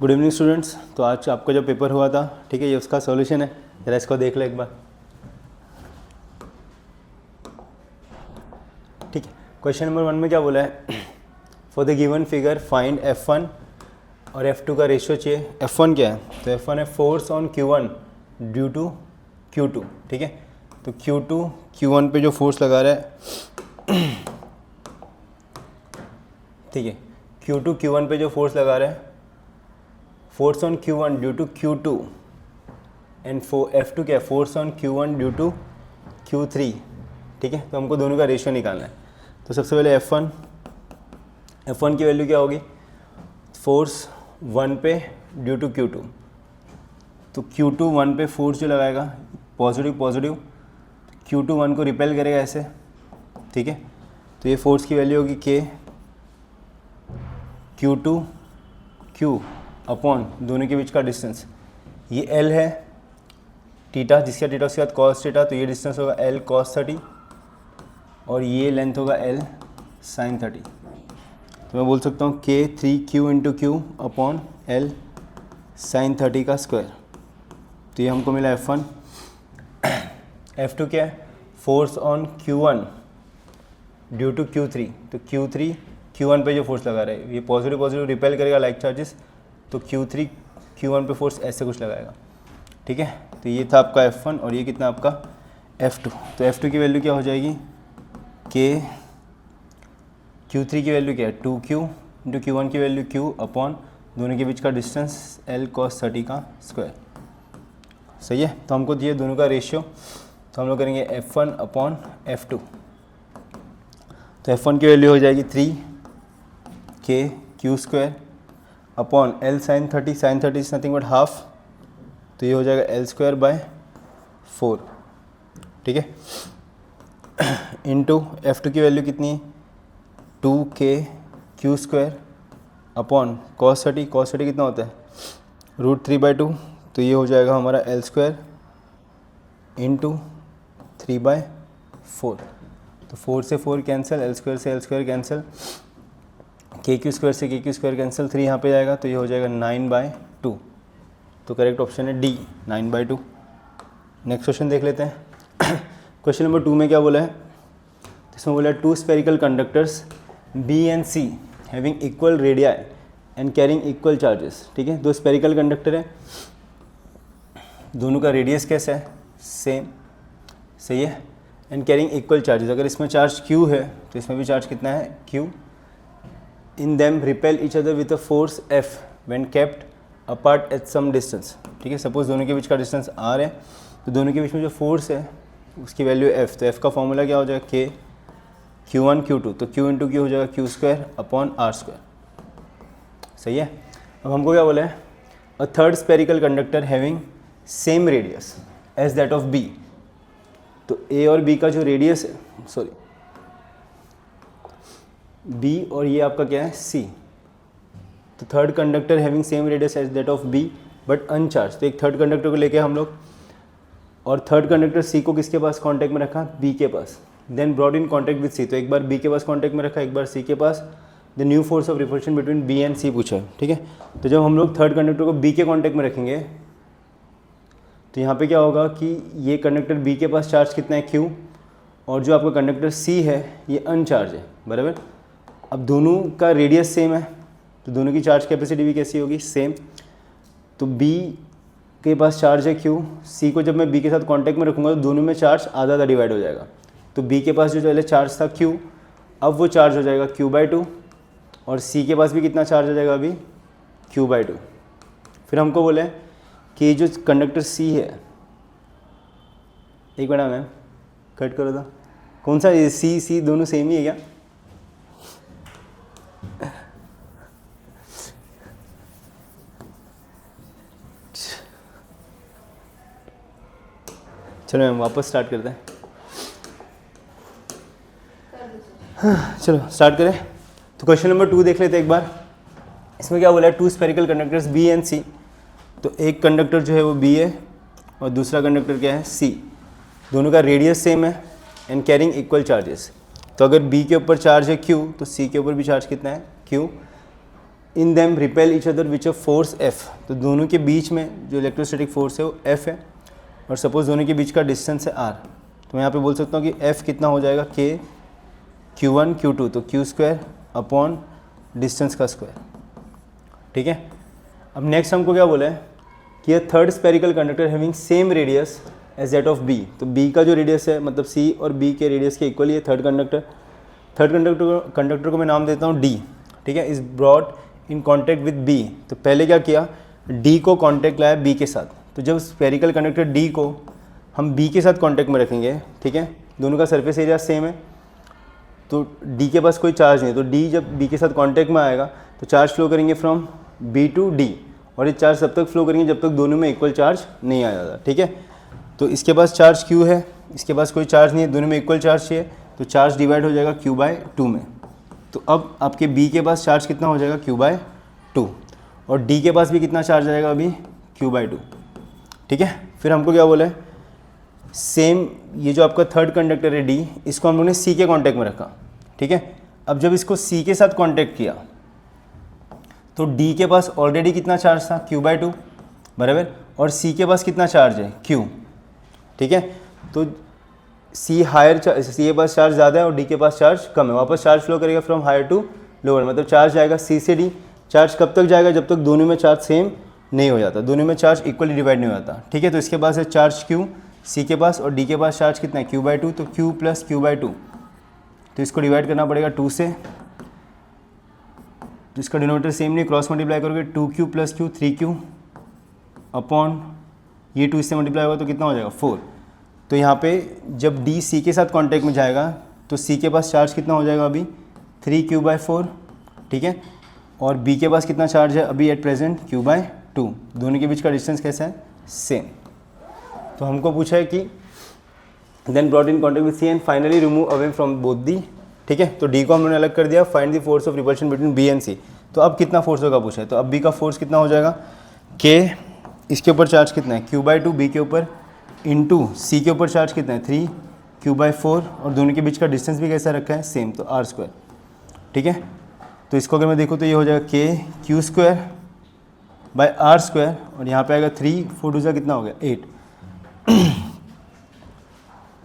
Good evening students. तो आज आपका जो पेपर हुआ था, ठीक है, ये उसका सॉल्यूशन है। जरा इसको देख लो एक बार। ठीक है, क्वेश्चन नंबर 1 में क्या बोला है? For the given figure find F1 और F2 का रेशियो चाहिए। F1 क्या है? तो F1 है force on Q1 due to Q2। ठीक है, तो Q2 Q1 पे जो फोर्स लगा रहा है, ठीक है, Q2 Q1 पे जो फोर्स लगा रहा है, force on Q1 due to Q2 and F2 क्या है? Force on Q1 due to Q3। ठीक है, तो हमको दोनों का रेशियो निकालना है। तो सबसे पहले F1 की वैल्यू क्या होगी? फोर्स 1 पे ड्यू टू Q2, तो Q2 1 पे फोर्स जो लगाएगा पॉजिटिव, Q2 1 को रिपेल करेगा ऐसे। ठीक है, तो ये फोर्स की वैल्यू होगी K Q2 Q अपॉन दोनों के बीच का डिस्टेंस, ये L है, थीटा, जिसका थीटा उसके बाद कॉस थीटा, तो ये डिस्टेंस होगा L cos 30 और ये लेंथ होगा L sin 30। तो मैं बोल सकता हूँ K 3Q into Q upon L sin 30 का स्क्वायर। तो ये हमको मिला F1। F2 क्या है? Force on Q1 due to Q3, तो Q3 Q1 पे जो फोर्स लगा रहा है, ये पॉजिटिव रिपेल करेगा लाइक चार्जेस, तो Q3 Q1 पे फोर्स ऐसे कुछ लगाएगा। ठीक है, तो ये था आपका F1 और ये कितना आपका F2। तो F2 की वैल्यू क्या हो जाएगी? K Q3 की वैल्यू क्या है? 2Q इंटू Q1 की वैल्यू Q अपॉन दोनों के बीच का डिस्टेंस L cos 30 का स्क्वायर। सही है, तो हमको दिए दोनों का रेशियो, तो हम लोग करेंगे F1 अपॉन F2। तो F1 की वैल्यू हो जाएगी 3K Q square upon L sin 30 is nothing but half, तो ये हो जाएगा L स्क्वायर बाय 4। ठीक है, इंटू F2 की वैल्यू कितनी है? 2K Q square upon cos 30 कितना होता है? √3/2, तो ये हो जाएगा हमारा L स्क्वायर इंटू 3/4। तो 4 से 4 कैंसिल, L स्क्वायर से L square cancel, KQ square से KQ स्क्वायर कैंसिल, 3 यहाँ पे जाएगा, तो ये हो जाएगा 9/2। तो करेक्ट ऑप्शन है D 9/2। नेक्स्ट क्वेश्चन देख लेते हैं। क्वेश्चन नंबर 2 में क्या बोला है? इसमें बोला है 2 spherical conductors B and C having equal radii and carrying equal charges. ठीक है, 2 स्पेरिकल कंडक्टर है, दोनों का रेडियस कैसा है? सेम। सही है, एंड कैरिंग इक्वल चार्जेस। अगर इसमें चार्ज Q है तो इसमें भी चार्ज कितना है? Q। In them repel each other with a force F when kept apart at some distance. ठीक है, सपोज दोनों के बीच का डिस्टेंस R है, तो दोनों के बीच में जो फोर्स है उसकी वैल्यू F, तो F का फॉर्मूला क्या हो जाएगा? K Q1 Q2, तो Q इंटू Q हो जाएगा Q square upon R square. सही है, अब हमको क्या बोला है? A third spherical conductor having same radius as that of B। तो A और B का जो रेडियस है, सॉरी, B और ये आपका क्या है? C। तो third conductor having same radius as that of B but uncharged. तो एक थर्ड कंडक्टर को लेके हम लोग, और थर्ड कंडक्टर C को किसके पास कांटेक्ट में रखा? B के पास। Then brought in contact with C, तो एक बार B के पास कांटेक्ट में रखा, एक बार C के पास। The new force of repulsion between B and C पूछा है। ठीक है, तो जब हम लोग थर्ड कंडक्टर को B के कांटेक्ट में रखेंगे, तो यहाँ पे क्या होगा कि ये कंडक्टर B के पास चार्ज कितना है? Q, और जो आपका कंडक्टर C है ये अनचार्ज है, बराबर। अब दोनों का रेडियस सेम है, तो दोनों की चार्ज कैपेसिटी भी कैसी होगी? सेम। तो B के पास चार्ज है Q, C को जब मैं B के साथ कांटेक्ट में रखूँगा तो दोनों में चार्ज आधा आधा डिवाइड हो जाएगा। तो B के पास जो पहले चार्ज था Q, अब वो चार्ज हो जाएगा Q/2, और C के पास भी कितना चार्ज हो जाएगा? अभी Q/2। फिर हमको बोले कि जो कंडक्टर C है, एक मिनट मैम कट करो था, कौन सा? C दोनों सेम ही है क्या? चलो मैम वापस स्टार्ट करते हैं। चलो स्टार्ट करें। तो क्वेश्चन नंबर 2 देख लेते हैं एक बार। इसमें क्या बोला है? 2 spherical conductors B and C। तो एक कंडक्टर जो है वो B है और दूसरा कंडक्टर क्या है? C। दोनों का रेडियस सेम है एंड कैरिंग इक्वल चार्जेस। तो अगर B के ऊपर चार्ज है Q, तो C के ऊपर भी चार्ज कितना है? Q। In them repel each other which a force F, तो दोनों के बीच में जो इलेक्ट्रोस्टैटिक फोर्स है वो F है, और सपोज दोनों के बीच का डिस्टेंस है R, तो मैं यहाँ पे बोल सकता हूँ कि F कितना हो जाएगा K Q1 Q2, तो Q स्क्वायर अपॉन डिस्टेंस का स्क्वायर। ठीक है, अब नेक्स्ट हमको क्या बोला है कि a third spherical conductor having same radius as that of B, तो B का जो रेडियस है मतलब C और B के रेडियस के इक्वली है थर्ड कंडक्टर को मैं नाम देता हूँ D। ठीक है, is brought in contact with B, तो पहले क्या किया, D को कॉन्टैक्ट लाया B के साथ, तो जब स्पेरिकल कंडक्टर D को हम B के साथ कॉन्टैक्ट में रखेंगे, ठीक है, दोनों का सरफेस एरिया सेम है, तो D के पास कोई चार्ज नहीं है, तो D जब B के साथ कांटेक्ट में आएगा तो चार्ज फ्लो करेंगे फ्रॉम B टू D, और ये चार्ज तब तक फ्लो करेंगे जब तक दोनों में इक्वल चार्ज नहीं आ जाता। ठीक है, तो इसके पास चार्ज Q है, इसके पास कोई चार्ज नहीं है, दोनों में इक्वल चार्ज चाहिए, तो चार्ज डिवाइड हो जाएगा Q/2 में। तो अब आपके B के पास चार्ज कितना हो जाएगा Q/2, और D के पास भी कितना चार्ज आएगा अभी Q/2। ठीक है, फिर हमको क्या बोला है, सेम ये जो आपका थर्ड कंडक्टर है D, इसको हम लोगों ने C के कांटेक्ट में रखा। ठीक है, अब जब इसको C के साथ कांटेक्ट किया तो D के पास ऑलरेडी कितना चार्ज था Q/2 बराबर, और C के पास कितना चार्ज है Q। ठीक है, तो C के पास चार्ज ज़्यादा है और D के पास चार्ज कम है, वापस चार्ज फ्लो करेगा फ्रॉम हायर टू लोअर, मतलब चार्ज जाएगा C से D। चार्ज कब तक जाएगा, जब तक दोनों में चार्ज सेम नहीं हो जाता, दोनों में चार्ज इक्वली डिवाइड नहीं हो जाता। ठीक है, तो इसके पास है चार्ज Q C के पास, और D के पास चार्ज कितना है Q/2, तो Q + Q/2, तो इसको डिवाइड करना पड़ेगा 2 से, जिसका डिनोमिनेटर सेम नहीं, क्रॉस मल्टीप्लाई करोगे 2Q + Q 3Q अपॉन ये 2 इससे मल्टीप्लाई होगा तो कितना हो जाएगा 4। तो यहाँ पे जब D C के साथ कांटेक्ट में जाएगा तो C के पास चार्ज कितना हो जाएगा अभी 3Q/4। ठीक है, और B के पास कितना चार्ज है अभी एट प्रेजेंट Q/2, दोनों के बीच का डिस्टेंस कैसा है सेम। तो हमको पूछा है कि then brought in contact with C and finally remove away from both the. ठीक है, तो D को हमने अलग कर दिया, find the force of repulsion between B and C। तो अब कितना फोर्स होगा पूछा है, तो अब B का फोर्स कितना हो जाएगा K, इसके ऊपर चार्ज कितना है Q/2 B के ऊपर, इंटू C के ऊपर चार्ज कितना है 3Q/4, और दोनों के बीच का डिस्टेंस भी कैसा रखा है सेम, तो R²। ठीक है, तो इसको अगर मैं देखूँ तो ये हो जाएगा KQ²/R², और यहाँ पे आएगा 3 4 2 कितना हो गया 8,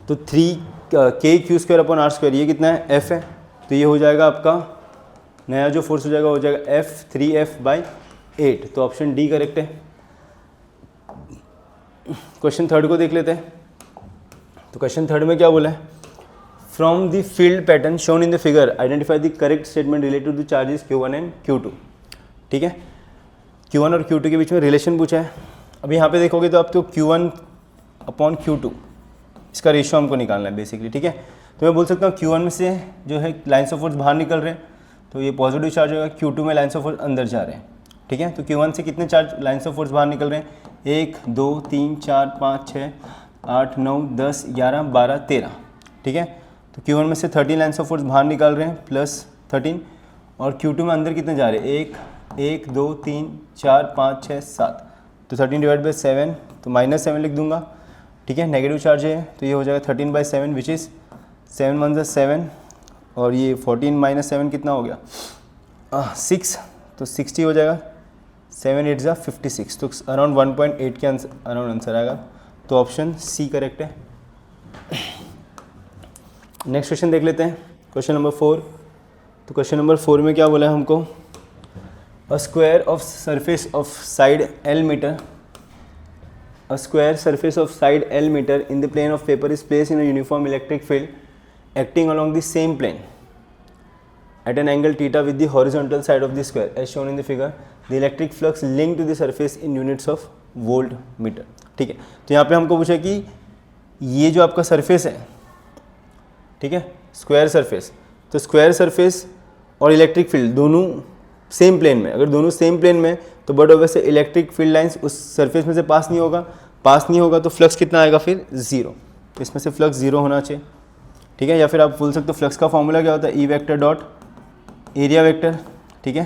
तो 3KQ²/R², ये कितना है F है, तो ये हो जाएगा आपका नया जो फोर्स हो जाएगा F 3F/8, तो ऑप्शन डी करेक्ट है। क्वेश्चन थर्ड को देख लेते हैं। तो क्वेश्चन थर्ड में क्या बोला है, from the field pattern shown in the figure identify the correct statement related two charges Q1 and Q2। ठीक है, Q1 और Q2 के बीच में रिलेशन पूछा है। अब यहाँ पे देखोगे तो आपको Q1/Q2 इसका रेशियो हमको निकालना है बेसिकली। ठीक है, तो मैं बोल सकता हूँ Q1 में से जो है लाइन्स ऑफ फोर्स बाहर निकल रहे हैं, तो ये पॉजिटिव चार्ज होगा, Q2 में लाइन्स ऑफ फोर्स अंदर जा रहे हैं। ठीक है, तो Q1 से कितने चार्ज लाइन्स ऑफ फोर्स बाहर निकल रहे हैं, 1 2 3 4 5 6 8 9 10 11 12 13। ठीक है, तो Q1 में से 13 लाइन्स ऑफ फोर्स बाहर निकाल रहे हैं प्लस 13, और Q2 में अंदर कितने जा रहे हैं 1 2 3 4 5 6 7, तो 13/7, तो -7 लिख दूंगा। ठीक है, नेगेटिव चार्ज है तो ये हो जाएगा 13/7 विच इज़ 7 1 = 7, और ये 14 - 7 कितना हो गया 6, तो 60 हो जाएगा, 7 8 = 56, तो अराउंड 1.8 के अराउंड आंसर आएगा, तो ऑप्शन सी करेक्ट है। नेक्स्ट क्वेश्चन देख लेते हैं, क्वेश्चन नंबर 4। तो क्वेश्चन नंबर 4 में क्या बोला है हमको, a square of surface of side L metre, a square surface of side L meter in the plane of paper is placed in a uniform electric field acting along the same plane at an angle theta with the horizontal side of the square as shown in the figure. The electric flux linked to the surface in units of volt meter. ठीक है, तो यहाँ पे हमको पूछा कि ये जो आपका सरफेस है, ठीक है, स्क्वायर सरफेस, तो स्क्वायर सरफेस और इलेक्ट्रिक फील्ड दोनों सेम प्लेन में, अगर दोनों सेम प्लेन में तो बट वैसे इलेक्ट्रिक फील्ड लाइंस उस सरफेस में से पास नहीं होगा, तो फ्लक्स कितना आएगा फिर 0, तो इसमें से फ्लक्स 0 होना चाहिए। ठीक है, या फिर आप बोल सकते हो फ्लक्स का फॉर्मूला क्या होता है, E vector dot area vector. ठीक है,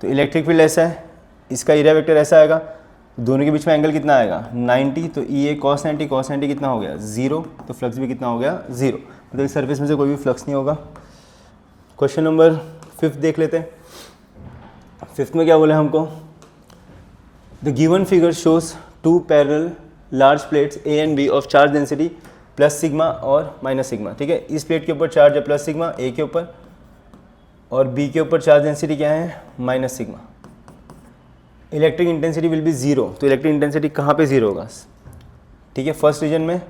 तो इलेक्ट्रिक फील्ड ऐसा है, इसका एरिया वेक्टर ऐसा आएगा, दोनों के बीच में एंगल कितना आएगा 90, तो E cos 90 कितना हो गया 0, तो फ्लक्स भी कितना हो गया 0, मतलब इस सरफेस में से कोई भी फ्लक्स नहीं होगा। क्वेश्चन नंबर 5 देख लेते हैं। फिफ्थ में क्या बोला हमको, the given figure shows two parallel large plates A and B of charge density plus sigma और माइनस सिग्मा। ठीक है, इस प्लेट के ऊपर चार्ज है प्लस सिग्मा ए के ऊपर, और बी के ऊपर चार्ज डेंसिटी क्या है minus sigma. Electric intensity will be zero, तो इलेक्ट्रिक इंटेंसिटी कहाँ पे जीरो होगा, ठीक है, फर्स्ट रीजन में,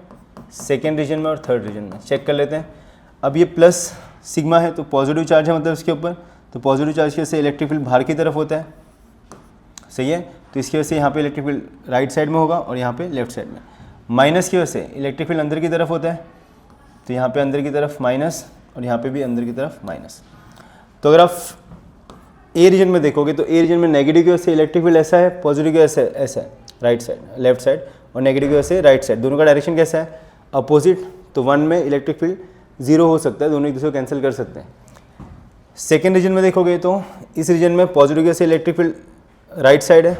सेकेंड रीजन में और थर्ड रीजन में। चेक कर लेते हैं। अब ये प्लस सिग्मा है तो पॉजिटिव चार्ज है, मतलब इसके ऊपर, तो पॉजिटिव चार्ज की वजह से इलेक्ट्रिक फील्ड बाहर की तरफ होता है, सही है, तो इसकी वजह से यहाँ पे इलेक्ट्रिक फील्ड राइट साइड में होगा और यहाँ पे लेफ्ट साइड में। माइनस की वजह से इलेक्ट्रिक फील्ड अंदर की तरफ होता है, तो यहाँ पे अंदर की तरफ माइनस और यहाँ पे भी अंदर की तरफ माइनस। तो अगर आप ए रीजन में देखोगे तो ए रीजन में नेगेटिव की वजह से इलेक्ट्रिक फील्ड ऐसा है, पॉजिटिव की वजह से ऐसा है, राइट साइड लेफ्ट साइड, और नेगेटिव की वजह से राइट साइड। दोनों का डायरेक्शन कैसा है, अपोजिट, तो वन में इलेक्ट्रिक फील्ड जीरो हो सकता है, दोनों एक दूसरे को कैंसिल कर सकते हैं। सेकेंड रीजन में देखोगे तो इस रीजन में पॉजिटिव की वजह से इलेक्ट्रिक फील्ड राइट साइड है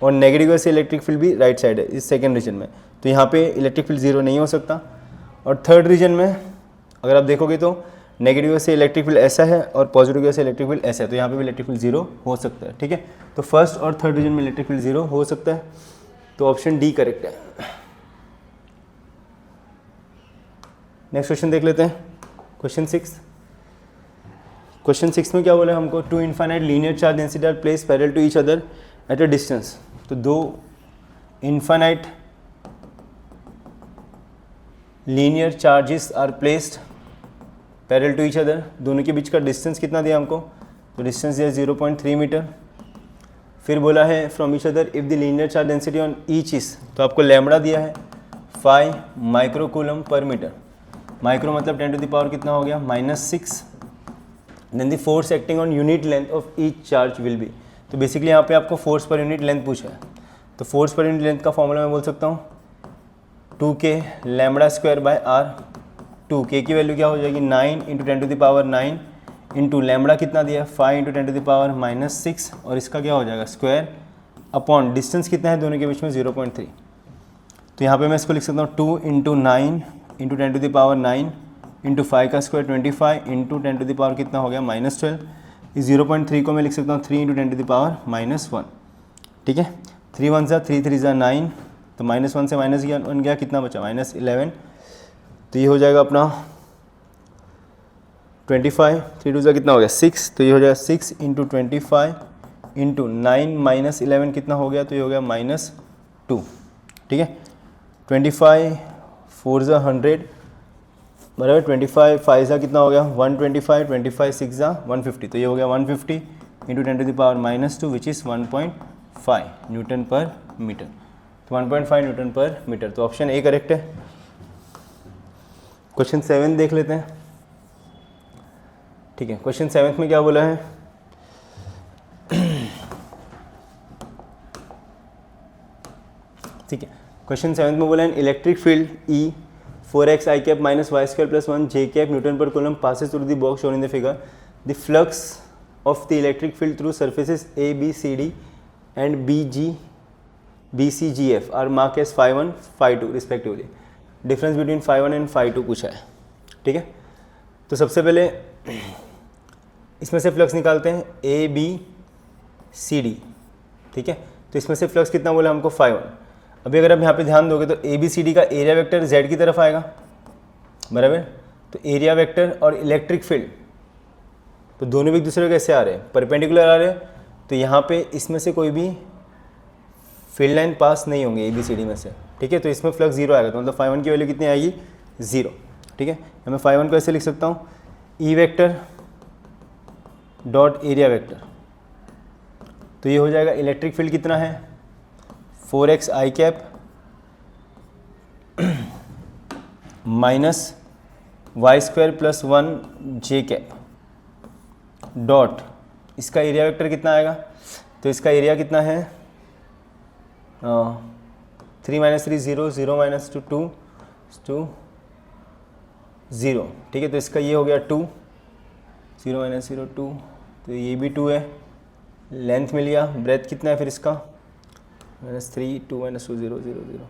और नेगेटिव की वजह से इलेक्ट्रिक फील्ड भी राइट साइड है इस सेकेंड रीजन में, तो यहाँ पे इलेक्ट्रिक फील्ड जीरो नहीं हो सकता। और थर्ड रीजन में अगर आप देखोगे तो नेगेटिव वजह से इलेक्ट्रिक फील्ड ऐसा है और पॉजिटिव वजह से इलेक्ट्रिक फील्ड ऐसा है, तो यहाँ पे भी इलेक्ट्रिक फील्ड जीरो हो सकता है। ठीक है, तो फर्स्ट और थर्ड रीजन में इलेक्ट्रिक फील्ड जीरो हो सकता है, तो ऑप्शन डी करेक्ट है। नेक्स्ट क्वेश्चन देख लेते हैं, क्वेश्चन 6। क्वेश्चन 6 में क्या बोला हमको, two infinite linear charge density are place parallel to each other at a distance. तो दो infinite linear charges are placed parallel to each other, दोनों के बीच का डिस्टेंस कितना दिया हमको, तो डिस्टेंस दिया 0.3 मीटर। फिर बोला है from each other if the linear charge density on each is, तो आपको लैम्बडा दिया है 5 micro coulomb per metre. Micro मतलब 10 टू द पावर कितना हो गया -6। Then the force acting on unit length of each charge will be, तो basically यहाँ पे आपको फोर्स पर यूनिट लेंथ पूछा है, तो फोर्स पर यूनिट लेंथ का फॉर्मूला मैं बोल सकता हूँ 2k lambda square by are. 2k की वैल्यू क्या हो जाएगी 9 into 10 to the power 9 into lambda कितना दिया है 5 इंटू 10 टू द पावर -6, और इसका क्या हो जाएगा स्क्वायर अपॉन डिस्टेंस कितना है दोनों के बीच में 0.3। तो यहाँ पे मैं इसको लिख सकता हूँ 2 into 9 into 10 to the power 9 into 5 का square 25 into 10 to the power कितना हो गया -12। इस 0.3 को मैं लिख सकता हूँ 3 इंटू 10 टू द पावर -1। ठीक है, 3 1 सा 3 3 सा 9, तो -1 से -1 गया, कितना बचा -11। तो ये हो जाएगा अपना 25, 3 2 सा कितना हो गया 6, तो ये हो जाएगा 6 इंटू 25 इंटू 9 -11 कितना हो गया, तो ये हो गया -2। ठीक है, 25 4 ज़ा 100 बराबर 25 5 ज़ा कितना हो गया 125, 25 6 ज़ा 150, तो ये हो गया 150 into 10 to the power -2 which is 1.5 newton पर मीटर। तो 1.5 न्यूटन पर मीटर, तो ऑप्शन ए करेक्ट है। क्वेश्चन 7 देख लेते हैं। ठीक है, क्वेश्चन 7 में क्या बोला है, ठीक है, क्वेश्चन 7 में बोला है electric field E 4x I cap minus y square plus 1 J cap newton per coulomb passes through the box shown in the figure. The flux of the electric field through surfaces A, B, C, D and B, C, G, F are marked as phi 1, phi 2 respectively. Difference between phi 1 and phi 2 पूछा है। ठीक है, तो सबसे पहले इसमें से flux निकालते हैं A, B, C, D। ठीक है, तो इसमें से फ्लक्स कितना बोला हमको phi 1। अभी अगर आप यहाँ पे ध्यान दोगे तो ए बी सी डी का एरिया वेक्टर z की तरफ आएगा, बराबर। तो एरिया वेक्टर और इलेक्ट्रिक फील्ड तो दोनों भी एक दूसरे को कैसे आ रहे हैं, परपेंडिकुलर आ रहे हैं, तो यहाँ पे इसमें से कोई भी फील्ड लाइन पास नहीं होंगे ए बी सी डी में से। ठीक है, तो इसमें फ्लक्स जीरो आएगा, तो मतलब phi 1 की वैल्यू कितनी आएगी 0। ठीक है, मैं phi 1 को ऐसे लिख सकता हूँ ई वेक्टर डॉट एरिया वेक्टर, तो ये हो जाएगा इलेक्ट्रिक फील्ड कितना है 4x I cap minus y square plus 1 J cap dot, इसका एरिया वेक्टर कितना आएगा, तो इसका एरिया कितना है 3 - 3 0 0 - 2 2 2 0। ठीक है, तो इसका ये हो गया 2 0 - 0 2, तो ये भी 2 है, लेंथ मिल गया, ब्रेथ कितना है फिर इसका -3 2 - 2 0 0 0,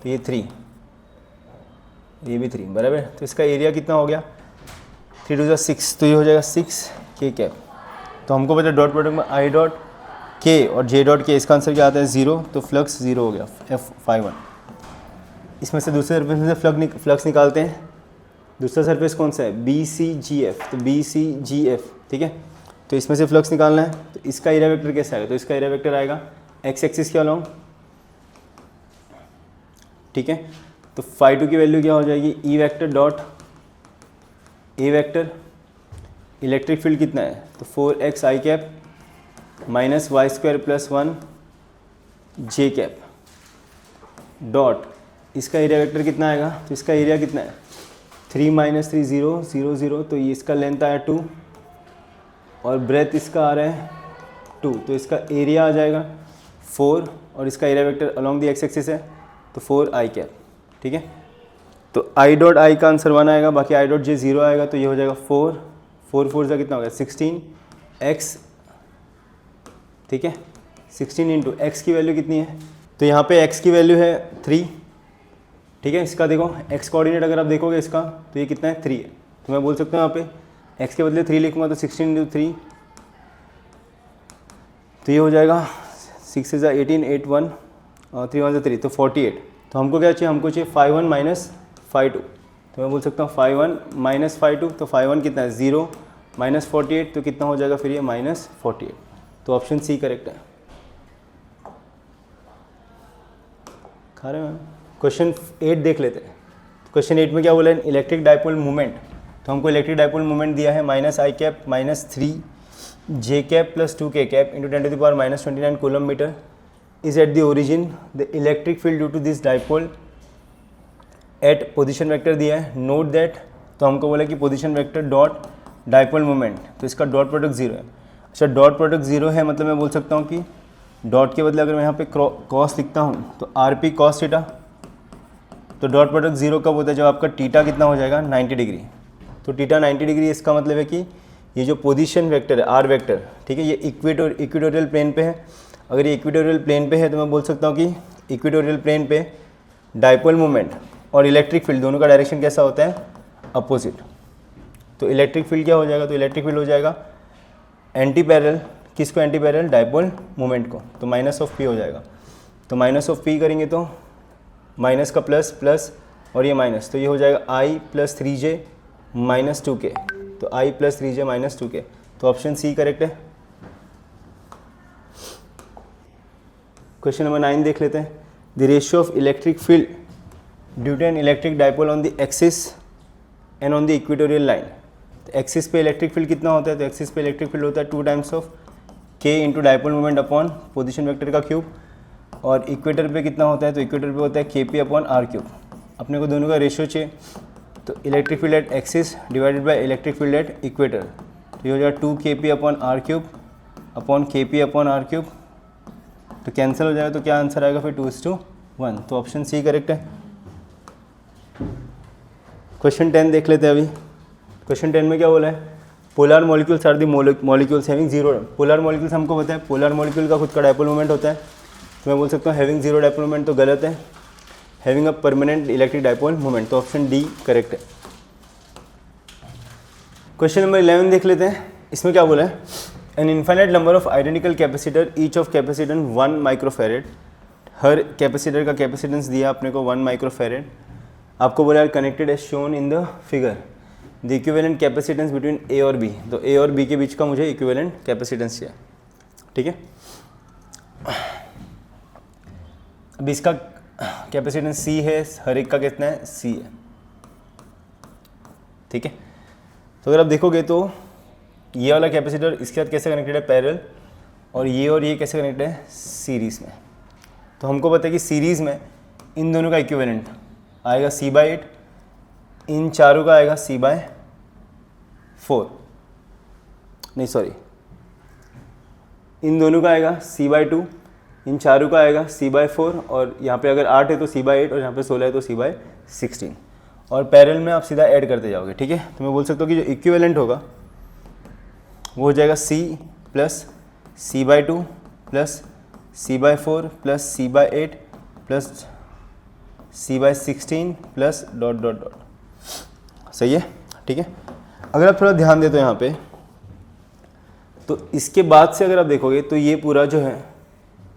तो ये 3, ये भी 3 बराबर। तो इसका एरिया कितना हो गया 3 2 6, तो ये हो जाएगा 6 K कैप तो हमको पता है डॉट प्रोडक्ट में आई डॉट के और जे डॉट के, इसका आंसर क्या आता है 0, तो फ्लक्स 0 हो गया F∅1। इसमें से दूसरे सरफेस में से फ्लक्स निकालते हैं। दूसरा सरफेस कौन सा है, BCGF, तो BCGF, ठीक है। तो इसमें से फ्लक्स निकालना है, तो इसका एरिया वेक्टर कैसा आएगा, तो इसका एरिया वेक्टर आएगा एक्स एक्सिस के अलॉन्ग, ठीक है। तो ∅2 की वैल्यू क्या हो जाएगी, E vector dot A vector, electric field कितना है, तो 4x i cap minus y square plus 1 J cap dot, इसका एरिया वेक्टर कितना आएगा, तो इसका एरिया कितना है 3 - 3 0 0 0, तो ये इसका लेंथ आया 2 और ब्रेथ इसका आ रहा है 2, तो इसका एरिया आ जाएगा 4 और इसका area vector along the x axis है तो 4 i कैप, ठीक है। तो आई डॉट आई का आंसर 1 आएगा, बाकी आई डॉट जे 0 आएगा, तो ये हो जाएगा 4 4 4 से कितना हो गया 16x, ठीक है। 16 इंटू एक्स की वैल्यू कितनी है, तो यहाँ पे x की वैल्यू है 3, ठीक है। इसका देखो x कोऑर्डिनेट अगर आप देखोगे इसका, तो ये कितना है 3 है, तो मैं बोल सकता हूँ यहाँ पे x के बदले 3 लिखूँगा, तो 16 इंटू 3, तो ये हो जाएगा 6 × 18 8 1 और 3 1 3, तो 48। तो हमको क्या चाहिए, हमको चाहिए ∅1 माइनस ∅2, तो मैं बोल सकता हूँ ∅1 माइनस ∅2, तो ∅1 कितना है 0 माइनस 48, तो कितना हो जाएगा फिर ये -48, तो ऑप्शन सी करेक्ट है। खा रहे हैं। क्वेश्चन 8 देख लेते हैं। क्वेश्चन 8 में क्या बोला है, इलेक्ट्रिक डाइपोल मोमेंट, तो हमको इलेक्ट्रिक डाइपोल मोमेंट दिया है -i cap minus 3 j cap plus 2 k cap into 10⁻⁻29 coulomb metre is at the origin, the electric field due to this dipole at position vector दिया है, note that, तो हमको बोला कि position vector dot dipole moment, तो इसका dot product 0 है। अच्छा डॉट प्रोडक्ट 0 है, मतलब मैं बोल सकता हूँ कि डॉट के बदले अगर मैं यहाँ पे कॉस लिखता हूँ तो RP cos थीटा, तो डॉट प्रोडक्ट 0 कब होता है, जब आपका थीटा कितना हो जाएगा 90 डिग्री, तो थीटा 90 डिग्री, इसका मतलब है कि ये जो पोजीशन वेक्टर है R वेक्टर, ठीक है, ये इक्वेटोरियल प्लेन पे है। अगर ये इक्वेटोरियल प्लेन पे है तो मैं बोल सकता हूँ कि इक्वेटोरियल प्लेन पे डाइपोल मोमेंट और इलेक्ट्रिक फील्ड दोनों का डायरेक्शन कैसा होता है, अपोजिट। तो इलेक्ट्रिक फील्ड क्या हो जाएगा, तो इलेक्ट्रिक फील्ड हो जाएगा एंटी पैरेलल, किसको एंटी पैरेलल, डाइपोल मोमेंट को, तो -p हो जाएगा। तो -p करेंगे तो माइनस का प्लस प्लस और ये माइनस, तो ये हो जाएगा i + 3j - 2k, तो i + 3j - 2k, तो ऑप्शन सी करेक्ट है। क्वेश्चन नंबर 9 देख लेते हैं। The ratio of electric field due to an electric dipole on the axis and on the equatorial line, तो एक्सिस पे इलेक्ट्रिक फील्ड कितना होता है, तो एक्सिस पे इलेक्ट्रिक फील्ड होता है 2 times of k into dipole moment upon position vector का क्यूब, और इक्वेटर पे कितना होता है, तो इक्वेटर पे होता है kp अपॉन r क्यूब। अपने को दोनों का रेशियो चाहिए, तो electric field at axis divided by electric field at equator, तो ये हो जाएगा 2 kp upon r cube upon kp upon r cube, तो कैंसिल हो जाएगा, तो क्या आंसर आएगा फिर 2:1, तो ऑप्शन सी करेक्ट है। क्वेश्चन 10 देख लेते हैं अभी। क्वेश्चन 10 में क्या बोला है, polar molecules are the molecules having 0, polar molecules हमको पता है पोलर मॉलिक्यूल का खुद का डाइपोल मोमेंट होता है, तो मैं बोल सकता हूँ हैविंग 0 डाइपोल मोमेंट तो गलत है, having a permanent electric dipole moment, तो ऑप्शन डी करेक्ट है। क्वेश्चन नंबर 11 देख लेते हैं। इसमें क्या बोला है, an infinite number of identical capacitor each of capacitance 1 microfarad, हर कैपेसिटर का कैपेसिटेंस दिया अपने को 1 माइक्रोफेरेड, आपको बोला connected as shown in the figure the equivalent capacitance between A और बी, तो ए और बी के बीच का मुझे इक्विवेलेंट कैपेसिटेंस चाहिए, ठीक है। अब इसका कैपेसिटेंस सी है, हर एक का कितना है सी है, ठीक है। तो अगर आप देखोगे तो ये वाला कैपेसिटर इसके साथ कैसे कनेक्टेड है, पैरेलल, और ये कैसे कनेक्टेड है, सीरीज़ में। तो हमको पता है कि सीरीज़ में इन दोनों का इक्विवेलेंट आएगा c/8, इन चारों का आएगा c/4, नहीं सॉरी, इन दोनों का आएगा c/2, इन चारों का आएगा c/4, और यहाँ पे अगर 8 है तो c/8 और यहाँ पे 16 है तो c/16, और पैरेलल में आप सीधा ऐड करते जाओगे, ठीक है। तो मैं बोल सकता हूँ कि जो इक्विवेलेंट होगा वो हो जाएगा c plus c/2 plus c/4 plus c/8 plus c/16 plus ... सही है, ठीक है। अगर आप थोड़ा ध्यान दे तो यहाँ पे तो इसके बाद से अगर आप देखोगे तो ये पूरा जो है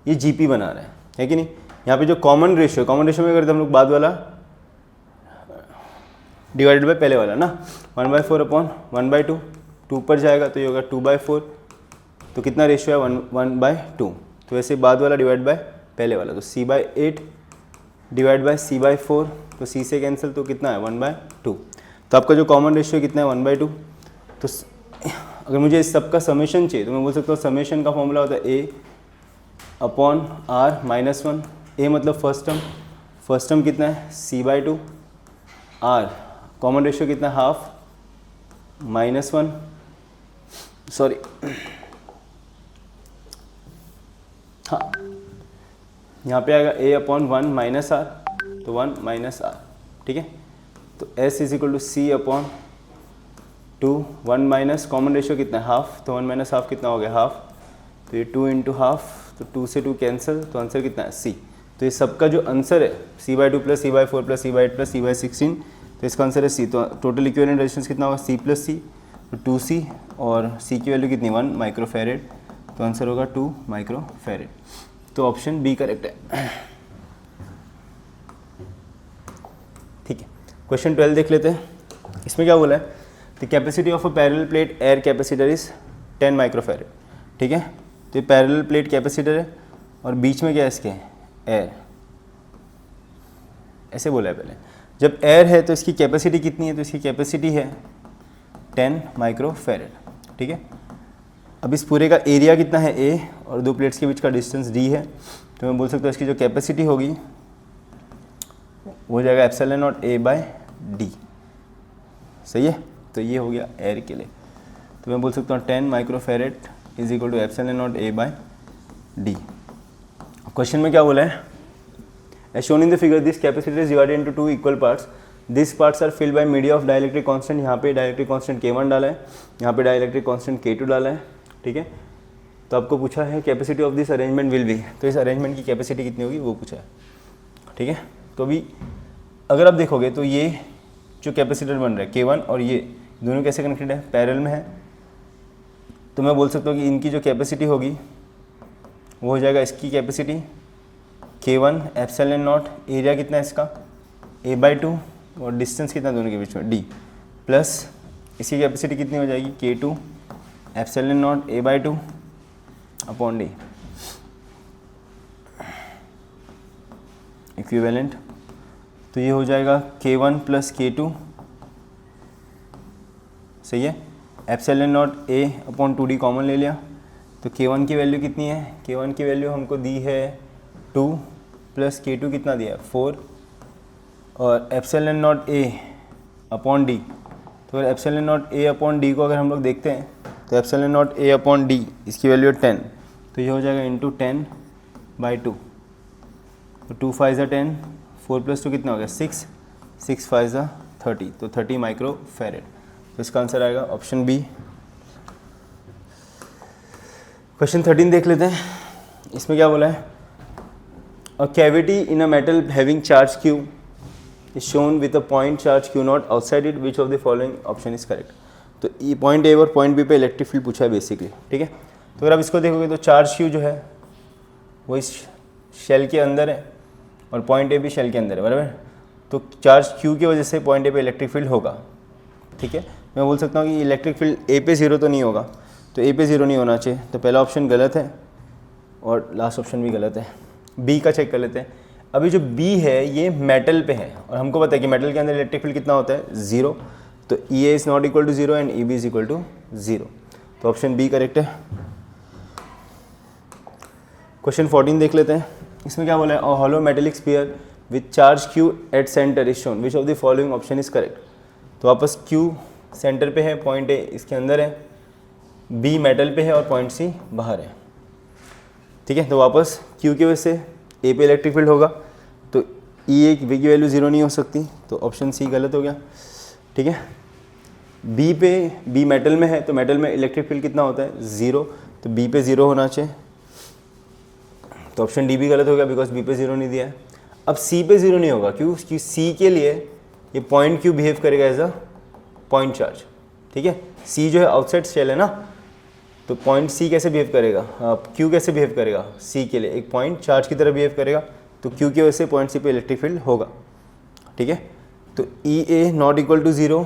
ये GP बना रहा है कि नहीं। यहाँ पे जो कॉमन रेशियो में अगर हम लोग बाद वाला डिवाइडेड बाय पहले वाला ना, 1/4 अपॉन 1/2, 2 पर जाएगा तो ये होगा 2/4, तो कितना रेशियो है 1/2, तो वैसे बाद वाला डिवाइड बाय पहले वाला, तो C/8 डिवाइड बाय C/4, तो C से कैंसिल, तो कितना है 1/2। तो आपका जो कॉमन रेशियो कितना है 1/2। तो अगर मुझे इस सब का समेशन चाहिए तो मैं बोल सकता हूँ समेशन का फॉर्मूला होता है A अपॉन R -1। A मतलब फर्स्ट टर्म कितना है C/2, R कॉमन रेशियो कितना है हाफ -1, सॉरी हाँ यहाँ पे आएगा A अपॉन 1 माइनस R, तो 1 माइनस R, ठीक है। तो S is equal to C upon 2, 1 minus common ratio कितना है हाफ, तो 1 माइनस हाफ कितना हो गया हाफ, तो ये 2 इंटू हाफ, तो 2 से 2 कैंसिल, तो आंसर कितना है C। तो ये सबका जो आंसर है C/2 plus C/4 plus C/8 plus C/16, तो इसका आंसर है C। तो टोटल इक्विवेलेंट रेजिस्टेंस कितना होगा C प्लस C, तो 2C, और C की वैल्यू कितनी 1 माइक्रोफैरेड, तो आंसर होगा 2 माइक्रोफैरेड। तो ऑप्शन बी करेक्ट है, ठीक है। क्वेश्चन 12 देख लेते हैं। इसमें क्या बोला है, the capacity of a parallel plate air capacitor is 10 microfarad, ठीक है। तो ये पैरेलल प्लेट कैपेसिटर है और बीच में क्या है इसके एयर, ऐसे बोला है पहले। जब एयर है तो इसकी कैपेसिटी कितनी है, तो इसकी कैपेसिटी है 10 माइक्रोफैरेड, ठीक है। अब इस पूरे का एरिया कितना है A और दो प्लेट्स के बीच का डिस्टेंस D है, तो मैं बोल सकता हूँ इसकी जो कैपेसिटी होगी वो हो जाएगा एप्सिलॉन नॉट A/D, सही है। तो ये हो गया एयर के लिए, तो मैं बोल सकता हूँ 10 microfarad is equal to epsilon not A/D। Question में क्या बोला है, as shown in the figure this capacitor is divided into 2 equal parts, this parts are filled by media of dielectric constant. यहाँ पे डाइलेक्ट्रिक कांस्टेंट K1 डाला है, यहाँ पे डाइलेक्ट्रिक कांस्टेंट K2 डाला है, ठीक है। तो आपको पूछा है capacity of this arrangement will be, तो इस अरेंजमेंट की कैपेसिटी कितनी होगी वो पूछा है, ठीक है। तो अभी अगर आप देखोगे तो ये जो कैपेसिटर बन रहा है K1 और ये दोनों कैसे कनेक्टेड है, पैरेलल में है, तो मैं बोल सकता हूँ कि इनकी जो कैपेसिटी होगी वो हो जाएगा इसकी capacity K1 epsilon not, area कितना है इसका A/2 और डिस्टेंस कितना दोनों के बीच में D, प्लस इसकी कैपेसिटी कितनी हो जाएगी K2 epsilon not A/2 upon D equivalent. तो ये हो जाएगा K1 प्लस K2, सही है। Epsilon not A upon 2D common ले लिया, तो K1 की वैल्यू कितनी है, K1 की वैल्यू हमको दी है 2 प्लस K2 कितना दिया है 4, और epsilon not A upon D, तो अगर epsilon not A upon D को अगर हम लोग देखते हैं तो epsilon not A upon D इसकी वैल्यू है 10, तो ये हो जाएगा इंटू 10/2, तो 2 5 ज़ा 10, 4 + 2 कितना हो गया 6, 6 5 ज़ा 30, तो 30 माइक्रोफैरेड। तो इसका आंसर आएगा ऑप्शन बी। क्वेश्चन 13 देख लेते हैं। इसमें क्या बोला है, a cavity in a metal having charge Q is shown with a point charge Q0 outside it, which of the following option is correct। तो ये पॉइंट A और पॉइंट B पे इलेक्ट्रिक फील्ड पूछा है बेसिकली, ठीक है। तो अगर आप इसको देखोगे तो चार्ज Q जो है वो इस शेल के अंदर है और पॉइंट A भी शेल के अंदर है, बराबर। तो चार्ज Q की वजह से पॉइंट A पे इलेक्ट्रिक फील्ड होगा, ठीक है। मैं बोल सकता हूँ कि इलेक्ट्रिक फील्ड A पे 0 तो नहीं होगा, तो A पे 0 नहीं होना चाहिए, तो पहला ऑप्शन गलत है और लास्ट ऑप्शन भी गलत है। B का चेक कर लेते हैं। अभी जो B है ये मेटल पे है और हमको पता है कि मेटल के अंदर इलेक्ट्रिक फील्ड कितना होता है 0, तो EA is not equal to 0 and EB is equal to 0, तो ऑप्शन बी करेक्ट है। क्वेश्चन 14 देख लेते हैं। इसमें क्या बोला है, a hollow metallic sphere with charge Q at centre is shown, which of the following option is correct. तो वापस Q सेंटर पे है, पॉइंट A इसके अंदर है, B मेटल पे है और पॉइंट C बाहर है, ठीक है। तो वापस Q की वजह से A पे इलेक्ट्रिक फील्ड होगा, तो E की वैल्यू 0 नहीं हो सकती, तो ऑप्शन C गलत हो गया, ठीक है। B मेटल में है, तो मेटल में इलेक्ट्रिक फील्ड कितना होता है 0, तो B पे 0 होना चाहिए, तो ऑप्शन डी भी गलत हो गया बिकॉज B पे 0 नहीं दिया है। अब C पे 0 नहीं होगा, क्यों, क्योंकि C के लिए ये पॉइंट Q बिहेव करेगा एज अ पॉइंट चार्ज, ठीक है। C जो है आउटसाइड शेल है ना, तो पॉइंट सी कैसे बिहेव करेगा, क्यू कैसे बिहेव करेगा, सी के लिए एक पॉइंट चार्ज की तरह बिहेव करेगा, तो क्यू की वजह से पॉइंट सी पे इलेक्ट्रिक फील्ड होगा, ठीक है। तो E A not equal to 0,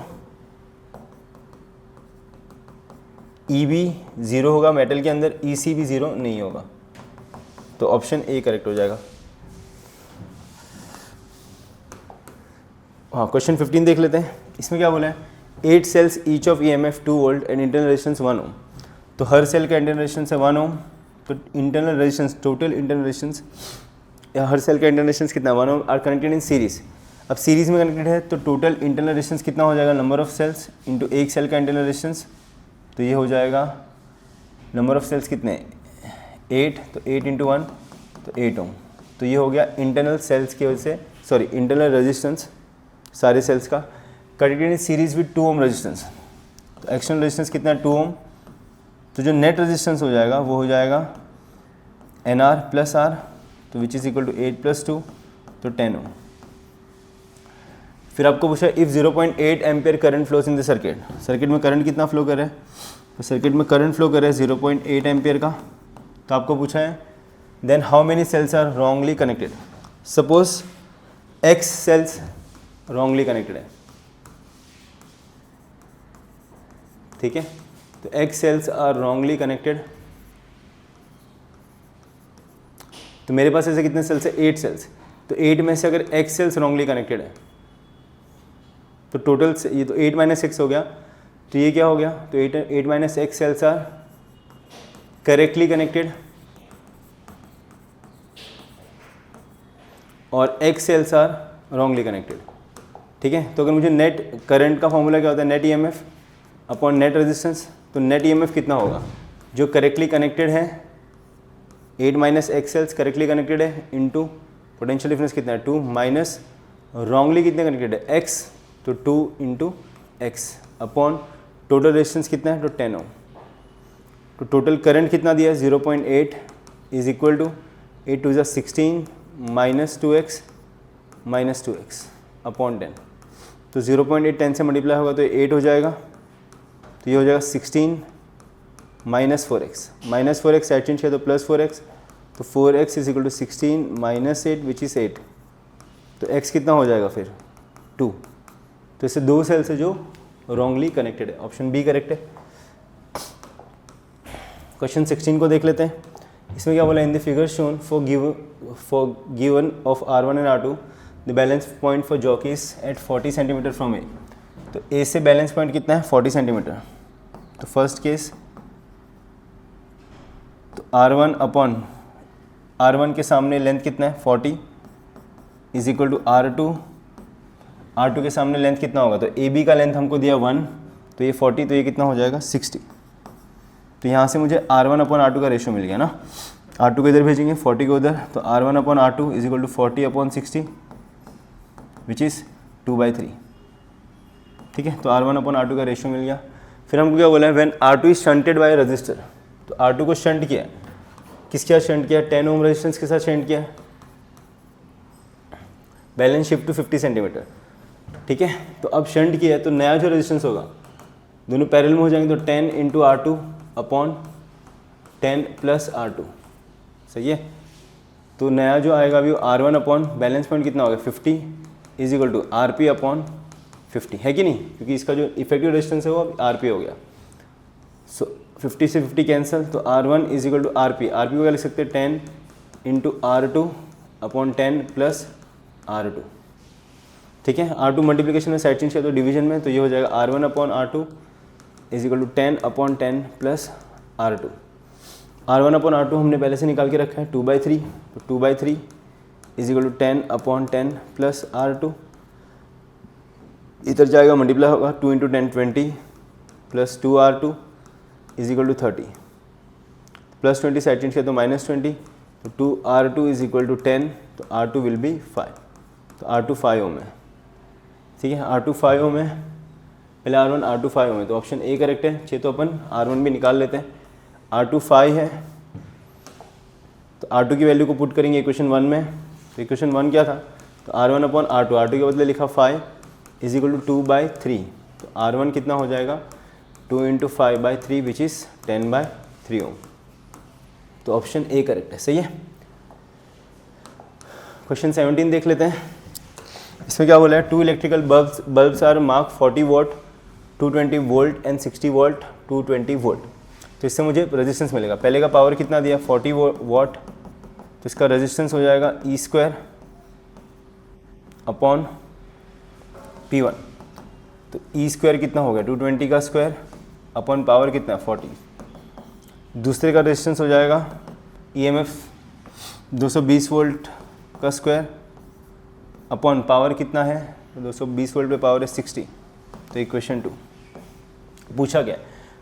E B 0 होगा मेटल के अंदर, ई सी भी 0 नहीं होगा, तो ऑप्शन ए करेक्ट हो जाएगा। हाँ, क्वेश्चन 15 देख लेते हैं। इसमें क्या बोला है, 8 cells each of EMF 2 volt and internal resistance 1 ohm. तो हर सेल का इंटरनल रेजिस्टेंस है 1 ओम, तो internal resistance, total internal resistance या हर सेल का इंटरनल रेजिस्टेंस कितना, 1 ohm, are connected in series. अब सीरीज में कनेक्टेड है तो टोटल इंटरनल रेजिस्टेंस कितना हो जाएगा, नंबर ऑफ सेल्स इंटू एक सेल का इंटरनल रेजिस्टेंस, तो ये हो जाएगा नंबर ऑफ सेल्स कितने 8, तो 8 इंटू 1 तो 8 ओम। तो ये हो गया इंटरनल सेल्स की वजह से, सॉरी इंटरनल रेजिस्टेंस सारे सेल्स का, connected in series with 2 ohm resistance. तो एक्सटर्नल रेजिस्टेंस कितना है 2 ओम, तो जो नेट रेजिस्टेंस हो जाएगा वो हो जाएगा NR प्लस R, तो विच इज़ इक्वल टू 8 + 2, तो 10 ओम। फिर आपको पूछा if 0.8 ampere current flows in the circuit, circuit में करंट कितना फ्लो कर रहा है, तो सर्किट में करंट फ्लो कर रहा है 0.8 एम्पियर का, तो आपको पूछा है then how many cells are wrongly connected. Suppose X cells wrongly connected है, ठीक है, तो X cells are wrongly connected, तो मेरे पास ऐसे कितने सेल्स है 8 सेल्स, तो 8 में से अगर X सेल्स रॉन्गली कनेक्टेड है तो टोटल ये तो 8 - X हो गया, तो ये क्या हो गया, तो 8 - X cells are correctly connected और X cells are wrongly connected, ठीक है। तो अगर मुझे नेट करंट का फॉर्मूला क्या होता है, net EMF upon net resistance, तो नेट EMF कितना होगा, जो करेक्टली कनेक्टेड है 8 - X सेल्स करेक्टली कनेक्टेड है इंटू पोटेंशियल डिफरेंस कितना है 2 माइनस रॉन्गली कितने कनेक्टेड है X, तो 2 into X upon total resistance कितना है, तो 10 ओम। तो टोटल करंट कितना दिया है 0.8 is equal to 8 2 16 minus 2X minus 2X upon 10, तो 0.8 10 से मल्टीप्लाई होगा तो 8 हो जाएगा, तो ये हो जाएगा 16 माइनस 4X साइड चेंज किया तो प्लस 4X, तो 4X is equal to 16 minus 8 which is 8, तो X कितना हो जाएगा फिर 2, तो इससे 2 सेल्स है जो रॉन्गली कनेक्टेड है, ऑप्शन बी करेक्ट है। क्वेश्चन 16 को देख लेते हैं। इसमें क्या बोला, in the figure shown for given of R1 and R2 the balance point for jockeys at 40 centimetre from A. तो ए से बैलेंस पॉइंट कितना है 40 सेंटीमीटर, तो फर्स्ट केस तो R1 अपॉन R1 के सामने लेंथ कितना है 40 इज इक्वल टू R2 के सामने लेंथ कितना होगा, तो AB का लेंथ हमको दिया 1, तो ये 40, तो ये कितना हो जाएगा 60। तो यहाँ से मुझे R1 अपॉन R2 का रेशियो मिल गया ना, R2 को इधर भेजेंगे 40 को उधर, तो R1 upon R2 is equal to 40 upon 60 which is 2/3, ठीक है। तो R1 अपॉन R2 का रेशियो मिल गया। फिर हमको क्या बोला है, when R2 is shunted by register, तो R2 को शंट किया, किसके साथ शंट किया, 10 ओम रेजिस्टेंस के साथ शंट किया, बैलेंस शिफ्ट टू 50 सेंटीमीटर, ठीक है। तो अब शंट किया है तो नया जो रेजिस्टेंस होगा दोनों पैरेलल में हो जाएंगे, तो 10 into R2 upon 10 plus R2, सही है। तो नया जो आएगा अभी R1 अपॉन बैलेंस पॉइंट कितना होगा 50 is equal to RP upon 50, है कि नहीं, क्योंकि इसका जो इफेक्टिव रेजिस्टेंस है वो RP हो गया। सो 50 से 50 कैंसिल, तो R1 is equal to RP को क्या लिख सकते हैं 10 into R2 upon 10 plus R2, ठीक है। R2 मल्टीप्लिकेशन में साइड चेंज किया तो डिवीजन में, तो ये हो जाएगा R1 upon R2 is equal to 10 upon 10 plus R2। R1 upon R2 हमने पहले से निकाल के रखा है 2/3, तो 2/3 is equal to 10 upon 10 plus R2, इधर जाएगा मल्टीप्लाई होगा 2 into 10 20 plus 2R2 is equal to 30 plus 20 side change किया तो माइनस 20, तो 2R2 इज इक्वल टू 10, तो R2 विल बी 5, तो R2 5 ओम है, ठीक है। R2 5 ओम है, पहले R1 R2 5 ओम है, तो ऑप्शन ए करेक्ट है। छः तो अपन R1 भी निकाल लेते हैं, R2 5 है, तो R2 की वैल्यू को पुट करेंगे इक्वेशन 1 में, तो इक्वेशन 1 क्या था, तो R1 अपॉन R2 के बदले लिखा 5 इज इक्वल टू 2/3, तो R1 कितना हो जाएगा 2 इंटू 5/3 विच इज़ 10/3, 3 ओम। तो ऑप्शन ए करेक्ट है, सही है। क्वेश्चन 17 देख लेते हैं। इसमें क्या बोला है, 2 electrical bulbs are mark 40 watt, 220 volt and 60 volt, 220 volt. तो इससे मुझे रेजिस्टेंस मिलेगा। पहले का पावर कितना दिया, 40 वॉट, तो इसका रेजिस्टेंस हो जाएगा ई स्क्वायर अपॉन P1। तो ई स्क्वायर कितना हो गया, 220 का स्क्वायर अपॉन पावर कितना 40। दूसरे का रेजिस्टेंस हो जाएगा EMF 220 वोल्ट का स्क्वायर अपॉन पावर कितना है, 220 वोल्ट पे पावर है 60। तो इक्वेशन 2 पूछा गया,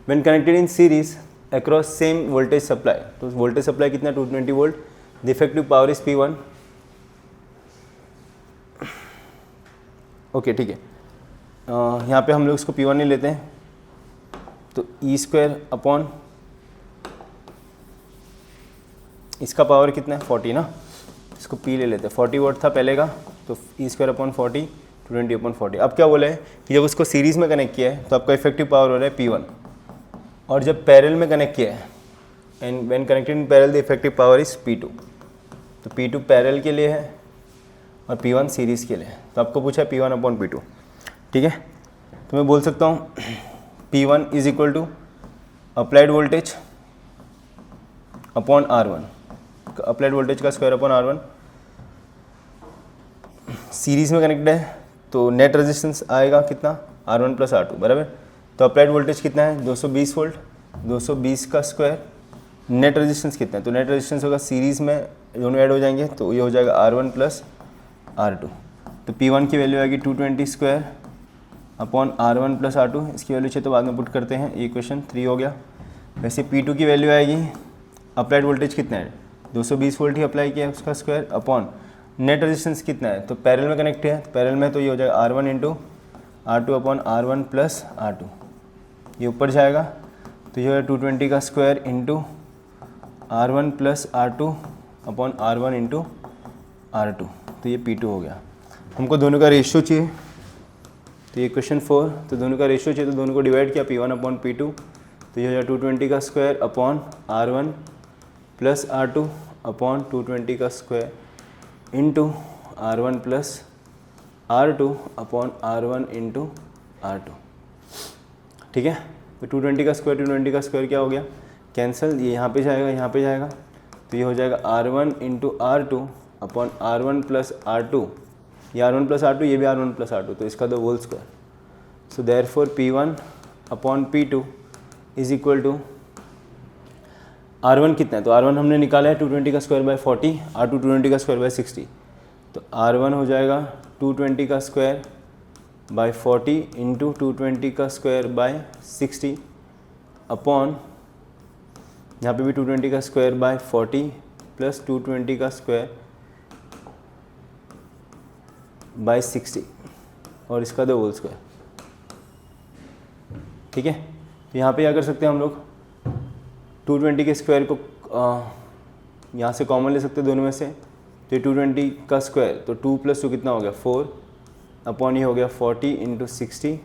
when connected in series across same voltage supply. तो वोल्टेज सप्लाई कितना 220 volt, the effective power is P1। Okay ठीक है, यहाँ पे हम लोग इसको P1 नहीं लेते हैं, तो ई स्क्वायर अपॉन इसका पावर कितना है 40 ना, इसको P ले लेते हैं। 40 वोल्ट था पहले का, तो ई स्क्वायर अपॉन 40, 220 अपॉन 40। अब क्या बोला है कि जब उसको सीरीज़ में कनेक्ट किया है तो आपका इफेक्टिव पावर हो रहा है P1, और जब पैरेलल में कनेक्ट किया है and when connected in parallel the effective power is P2। तो P2 पैरेलल के लिए है और P1 सीरीज़ के लिए है। तो आपको पूछा है P1 अपॉन P2, ठीक है। तो मैं बोल सकता हूँ P1 is equal to applied voltage upon R1, applied voltage का स्क्वायर अपॉन R1। सीरीज़ में कनेक्टेड है तो नेट रेजिस्टेंस आएगा कितना, R1 प्लस R2 बराबर। तो अप्लाइड वोल्टेज कितना है 220 वोल्ट, 220 का स्क्वायर, नेट रेजिस्टेंस कितना है, तो नेट रेजिस्टेंस होगा सीरीज़ में दोनों ऐड हो जाएंगे तो ये हो जाएगा R1 प्लस R2। तो P1 की वैल्यू आएगी 220 square upon R1 plus R2। इसकी वैल्यू चाहिए तो बाद में पुट करते हैं, ये क्वेश्चन 3 हो गया। वैसे P2 की वैल्यू आएगी, अप्लाइड वोल्टेज कितना है 220 वोल्ट ही अप्लाई किया है उसका स्क्वायर अपॉन नेट रेजिस्टेंस कितना है, तो पैरेलल में कनेक्ट है, पैरेलल में तो ये हो जाएगा R1 into R2 upon R1 plus R2। ये ऊपर जाएगा तो ये हो 220 का square into R1 plus R2 upon R1 into R2। तो ये P2 हो गया। हमको दोनों का रेशियो चाहिए, तो ये क्वेश्चन 4। तो दोनों का रेशियो चाहिए तो दोनों को डिवाइड किया P1 अपॉन P2। तो ये हो जाएगा 220 का square upon R1 plus R2 upon 220 का square into R1 plus R2 upon R1 into R2, ठीक है। तो 220 का स्क्वायर क्या हो गया, कैंसिल, ये यहाँ पे जाएगा, यहाँ पे जाएगा, तो ये हो जाएगा R1 into R2 upon R1 plus R2, ये R1 प्लस R2, ये भी R1 प्लस R2, तो इसका दो whole square. So therefore P1 upon P2 is equal to R1 कितना है, तो R1 हमने निकाला है 220 का स्क्वायर बाय 40, R2 220 का स्क्वायर बाय 60। तो R1 हो जाएगा 220 का स्क्वायर बाय 40 इंटू 220 का स्क्वायर बाय 60 अपॉन यहाँ पे भी 220 का स्क्वायर बाय 40 प्लस 220 का स्क्वायर बाय 60 और इसका दो होल स्क्वायर, ठीक है। तो यहाँ पे क्या कर सकते हैं हम लोग, 220 के स्क्वायर को यहाँ से कॉमन ले सकते हैं दोनों में से। तो ये 220 का स्क्वायर, तो 2 प्लस 2 कितना हो गया 4 अपॉन ये हो गया 40 इंटू 60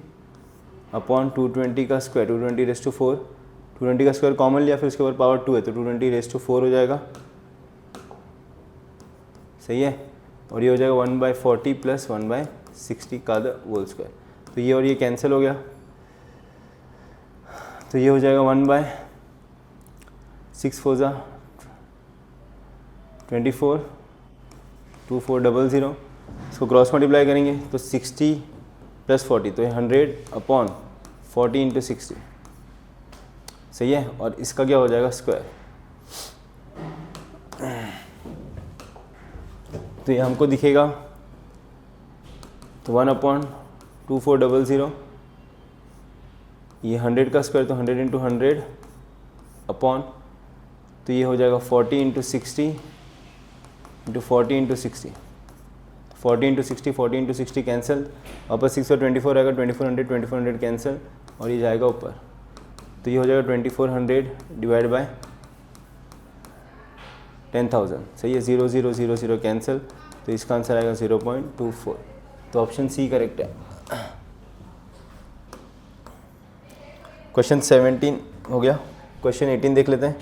अपॉन 220 का स्क्वायर, 220 रेस टू 4, 220 का स्क्वायर कॉमन लिया, फिर उसके ऊपर पावर 2 है तो 220 रेस टू 4 हो जाएगा, सही है। और ये हो जाएगा 1/40 प्लस 1/60 का द होल स्क्वायर। तो ये और ये कैंसिल हो गया, तो ये हो जाएगा 1/6 4 ज़ा 24, 2400। इसको क्रॉस मल्टीप्लाई करेंगे तो 60 प्लस 40, तो ये 100 अपॉन 40 इंटू 60, सही है। और इसका क्या हो जाएगा स्क्वायर, तो ये हमको दिखेगा तो 1/2400, ये 100 का स्क्वायर तो 100 इंटू 100 अपॉन, तो ये हो जाएगा 40 into 60 into 40 into 60, 40 into 60, 40 into 60 cancel, वापस 6 और 24 आएगा, 2400 कैंसिल और ये जाएगा ऊपर, तो ये हो जाएगा 2400 डिवाइड बाय 10,000, सही है। 0 0 0 0 कैंसिल, तो इसका आंसर आएगा 0.24। तो ऑप्शन सी करेक्ट है। क्वेश्चन 17 हो गया। क्वेश्चन 18 देख लेते हैं।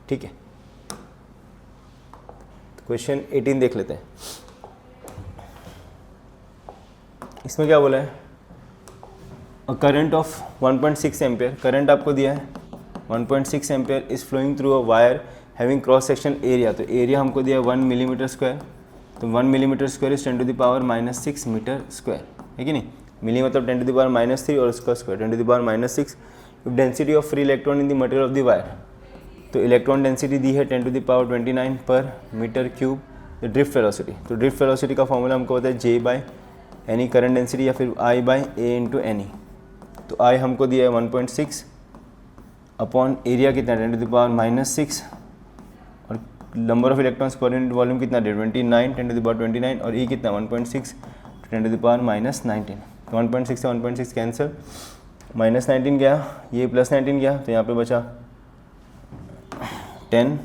ठीक है, क्वेश्चन 18 देख लेते हैं। इसमें क्या बोला है, करंट ऑफ 1.6 एम्पियर, करंट आपको दिया है 1.6 ampere is flowing through a wire having cross section area, तो एरिया हमको दिया है 1 मिलीमीटर स्क्वायर, तो 1 millimetre square is 10⁻⁻6 metre square, है कि नहीं। मिली मतलब 10⁻³ और उसका square 10⁻�6। If density of free electron in the material of the wire, तो इलेक्ट्रॉन डेंसिटी दी है 10⁻29 पर metre cube. The drift velocity, तो ड्रिफ्ट वेलोसिटी का फॉर्मूला हमको होता है J by any current density या फिर I by A into any. तो I हमको दिया है 1.6 अपॉन एरिया कितना 10⁻⁻6 और number of electrons per unit volume कितना 29 10⁻29 और E कितना 1.6 10⁻⁻19। तो 1.6 से 1.6 कैंसिल, -19 गया, ये +19 गया, तो यहाँ पे बचा 10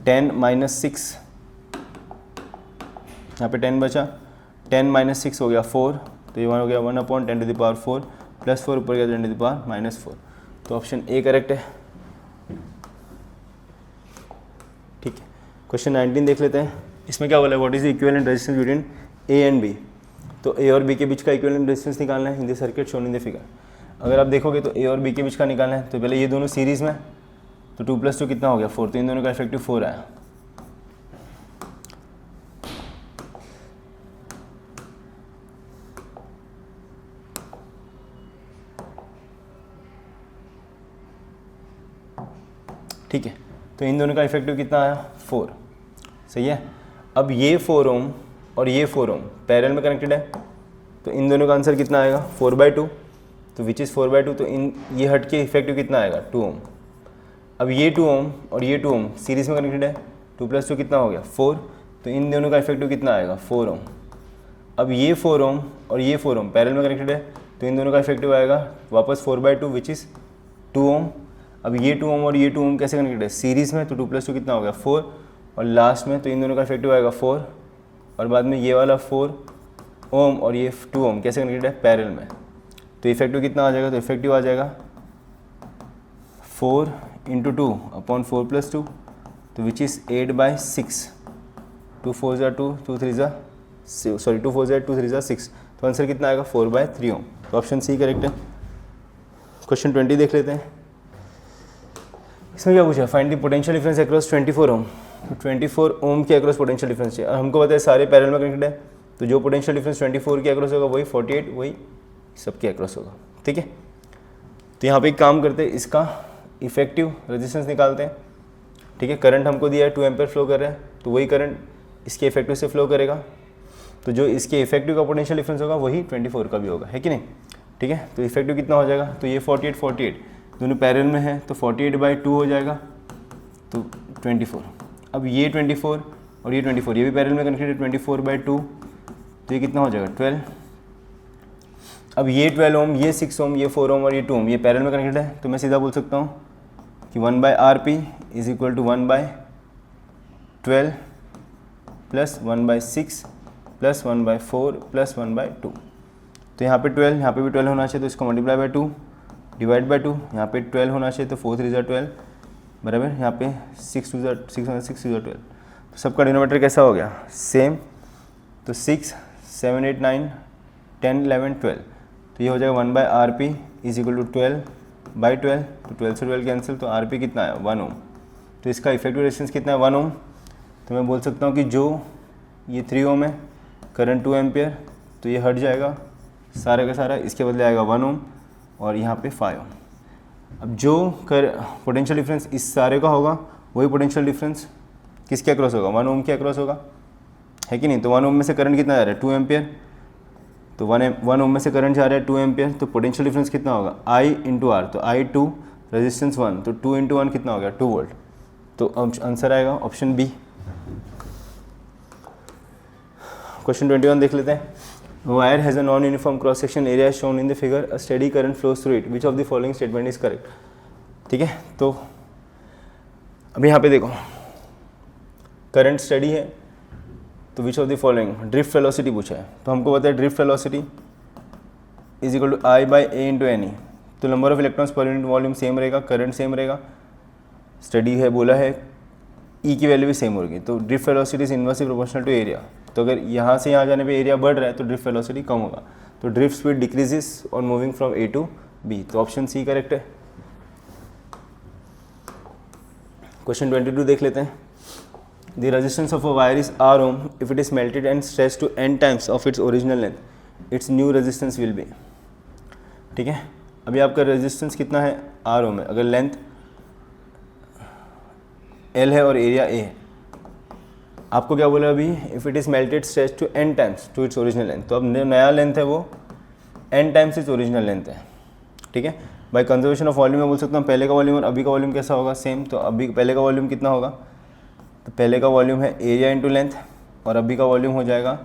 -6, यहाँ पे 10 बचा, 10 - 6 हो गया 4, तो ये 1 हो गया 1/10⁴ +4 ऊपर गया 10⁻⁻4, तो ऑप्शन ए करेक्ट है। ठीक है, क्वेश्चन 19 देख लेते हैं। इसमें क्या बोला है, what is the equivalent resistance between A and B, तो ए और बी के बीच का इक्विवेलेंट रेजिस्टेंस निकालना है in the circuit shown in the figure. अगर आप देखोगे तो ए और बी के बीच का निकालना है, तो पहले ये दोनों सीरीज़ में, तो 2 + 2 कितना हो गया 4, तो इन दोनों का इफेक्टिव 4 आया। ठीक है, तो इन दोनों का इफेक्टिव कितना आया 4, सही है। अब ये 4 ओम और ये 4 ओम पैरेलल में कनेक्टेड है, तो इन दोनों का आंसर कितना आएगा 4/2, तो विच इज़ 4/2, तो इन ये हट के इफेक्टिव कितना आएगा 2 ओम। अब ये 2 ओम और ये 2 ओम सीरीज़ में कनेक्टेड है, 2 + 2 कितना हो गया 4, तो इन दोनों का इफेक्टिव कितना आएगा 4 ओम। अब ये 4 ओम और ये 4 ओम पैरेलल में कनेक्टेड है, तो इन दोनों का इफेक्टिव आएगा वापस 4/2 विच इज़ 2 ओम। अब ये 2 ओम और ये 2 ओम कैसे कनेक्टेड है सीरीज़ में, तो 2 + 2 कितना हो गया 4 और लास्ट में, तो इन दोनों का इफेक्टिव आएगा 4 और बाद में ये वाला 4 ओम और ये 2 ओम कैसे कनेक्टेड है पैरेलल में, तो इफेक्टिव कितना आ जाएगा, तो इफेक्टिव आ जाएगा 4 × 2 अपॉन 4 + 2, तो विच इज़ 8/6, 2 4 = 2, 2 3 = 2 4 = 2 3 = 6, तो आंसर कितना आएगा 4/3 ओम, तो ऑप्शन सी करेक्ट है। क्वेश्चन 20 देख लेते हैं। इसमें क्या पूछा, find the potential difference across 24 ओम, तो 24 ओम के अक्रॉस पोटेंशियल डिफरेंस चाहिए, और हमको पता है सारे पैरेलल में कनेक्टेड है, तो जो पोटेंशियल डिफरेंस 24 के अक्रॉस होगा वही 48 वही सबके अक्रॉस होगा। ठीक है, तो यहाँ पे एक काम करते हैं, इसका इफेक्टिव रेजिस्टेंस निकालते हैं। ठीक है, करंट हमको दिया है 2 एम्पीयर फ्लो कर रहा है, तो वही करंट इसके इफेक्टिव से फ्लो करेगा, तो जो इसके इफेक्टिव का पोटेंशियल डिफरेंस होगा वही 24 का भी होगा, है कि नहीं। ठीक है, तो इफेक्टिव कितना हो जाएगा, तो ये 48 दोनों पैरेलल में है, तो 48/2 हो जाएगा, तो 24। अब ये 24 और ये 24 ये भी पैरेलल में कनेक्टेड है, 24/2, तो ये कितना हो जाएगा 12। अब ये 12 ओम, ये 6 ओम, ये 4 ओम और ये 2 ओम ये पैरेलल में कनेक्टेड है, तो मैं सीधा बोल सकता हूँ कि 1/Rp = 1/12 + 1/6 + 1/4 + 1/2, तो यहाँ पे 12, यहाँ पे भी 12 होना चाहिए, तो इसको मल्टीप्लाई बाय 2 डिवाइड बाय 2, यहाँ पे 12 होना चाहिए, तो 4 3 = 12 बराबर, यहाँ पे 6 2 = 6 6 2 = 12, तो सबका डिनोमीटर कैसा हो गया सेम, तो 6 7 8 9 10 11 12, तो ये हो जाएगा 1/Rp = 12/12, तो 12 से 12 कैंसिल, तो Rp कितना है 1 ओम, तो इसका इफेक्टिव रेजिस्टेंस कितना है 1 ओम, तो मैं बोल सकता हूँ कि जो ये 3 ओम है, करंट 2 एम्पियर, तो ये हट जाएगा सारा का सारा, इसके बदले आएगा 1 ओम और यहाँ पे 5 ओम। अब जो पोटेंशियल डिफरेंस इस सारे का होगा वही पोटेंशियल डिफरेंस किसके अक्रॉस होगा 1 ओम के अक्रॉस होगा, है कि नहीं। तो 1 ओम में से करंट कितना जा रहा है 2 एम्पियर, तो 1 ओम में से करंट जा रहा है 2 एम्पियर, तो पोटेंशियल डिफरेंस कितना होगा I × R, तो I2 रेजिस्टेंस 1, तो 2 × 1 कितना हो गया 2 वोल्ट, तो आंसर आएगा ऑप्शन बी। क्वेश्चन 21 देख लेते हैं। Wire has a non uniform cross section area shown in the figure, a steady current flows through it, which of the following statement is correct. ठीक है, तो अब यहाँ पे देखो करंट स्टडी है, तो which of the following, drift velocity पूछा है, तो हमको पता है drift velocity is equal to I by A into n e. तो number of electrons per unit volume same रहेगा, करंट सेम रहेगा, स्टडी है बोला है, ई की वैल्यू भी सेम होगी। तो drift velocity is inversely proportional to area. तो अगर यहाँ से यहाँ जाने पे एरिया बढ़ रहा है तो ड्रिफ्ट वेलोसिटी कम होगा। तो ड्रिफ्ट स्पीड डिक्रीजेस और moving from A to B. तो ऑप्शन सी करेक्ट है। क्वेश्चन 22 देख लेते हैं। The resistance of a wire is R ohm if it is melted and stretched to n times of its original length, its new resistance will be. ठीक है, अभी आपका resistance कितना है, आर ओम है। अगर लेंथ L है और एरिया A है, आपको क्या बोला अभी, if it is melted stretch to n times to its original length. तो अब नया लेंथ है वो n times its original length है। ठीक है, बाय कंजर्वेशन ऑफ वॉल्यूम मैं बोल सकता हूँ पहले का वॉल्यूम और अभी का वॉल्यूम कैसा होगा, सेम। तो अभी पहले का वॉल्यूम कितना होगा, तो पहले का वॉल्यूम है एरिया इंटू लेंथ, और अभी का वॉल्यूम हो जाएगा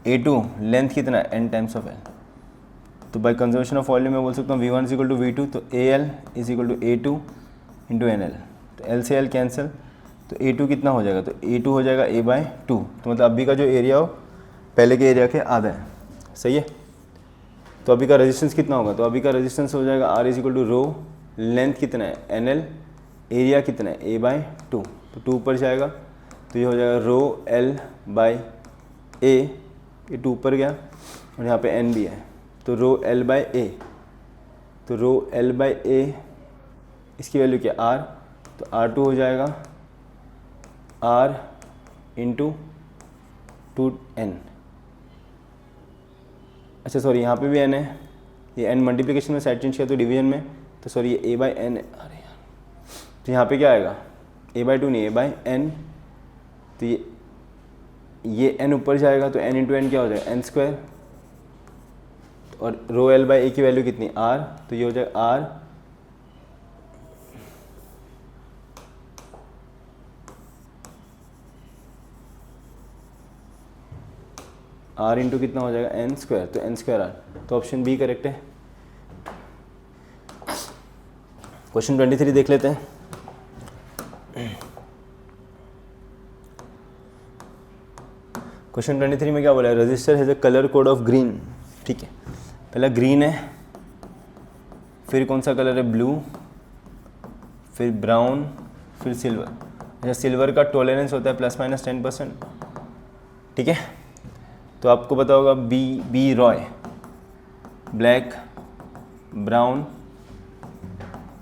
A2, लेंथ कितना है n टाइम्स ऑफ L। तो बाय कंजर्वेशन ऑफ वॉल्यूम मैं बोल सकता हूँ V1 is equal to V2, तो AL is equal to A2 into NL। तो L से L कैंसिल, तो A2 कितना हो जाएगा, तो A2 हो जाएगा A/2। तो मतलब अभी का जो एरिया हो पहले के एरिया के आधा है, सही है। तो अभी का रेजिस्टेंस कितना होगा, तो अभी का रेजिस्टेंस हो जाएगा R is equal to rho, length कितना है NL, एरिया कितना है A/2। तो 2 ऊपर जाएगा तो ये हो जाएगा रो L/A, ये 2 ऊपर गया और यहाँ पे N भी है, तो रो L/A। तो रो L/A इसकी वैल्यू क्या R, तो R2 हो जाएगा R इंटू 2N। अच्छा सॉरी, यहाँ पे भी N है, ये N मल्टीप्लिकेशन में साइड चेंज किया तो डिवीजन में, तो सॉरी ये A/N है। अरे यार, तो यहाँ पे क्या आएगा, A/2 नहीं A/N। तो ये N ऊपर जाएगा तो N इंटू N क्या हो जाएगा, N²। और रो L/A की वैल्यू कितनी R, तो ये हो जाएगा R इंटू कितना हो जाएगा N², तो N²R। तो ऑप्शन बी करेक्ट है। क्वेश्चन 23 देख लेते हैं। क्वेश्चन 23 में क्या बोला है, register has a colour code of green. ठीक है, पहला ग्रीन है, फिर कौन सा कलर है, ब्लू, फिर ब्राउन, फिर सिल्वर। अच्छा, सिल्वर का टॉलरेंस होता है ±10%। ठीक है, तो आपको पता होगा B Roy, black, brown,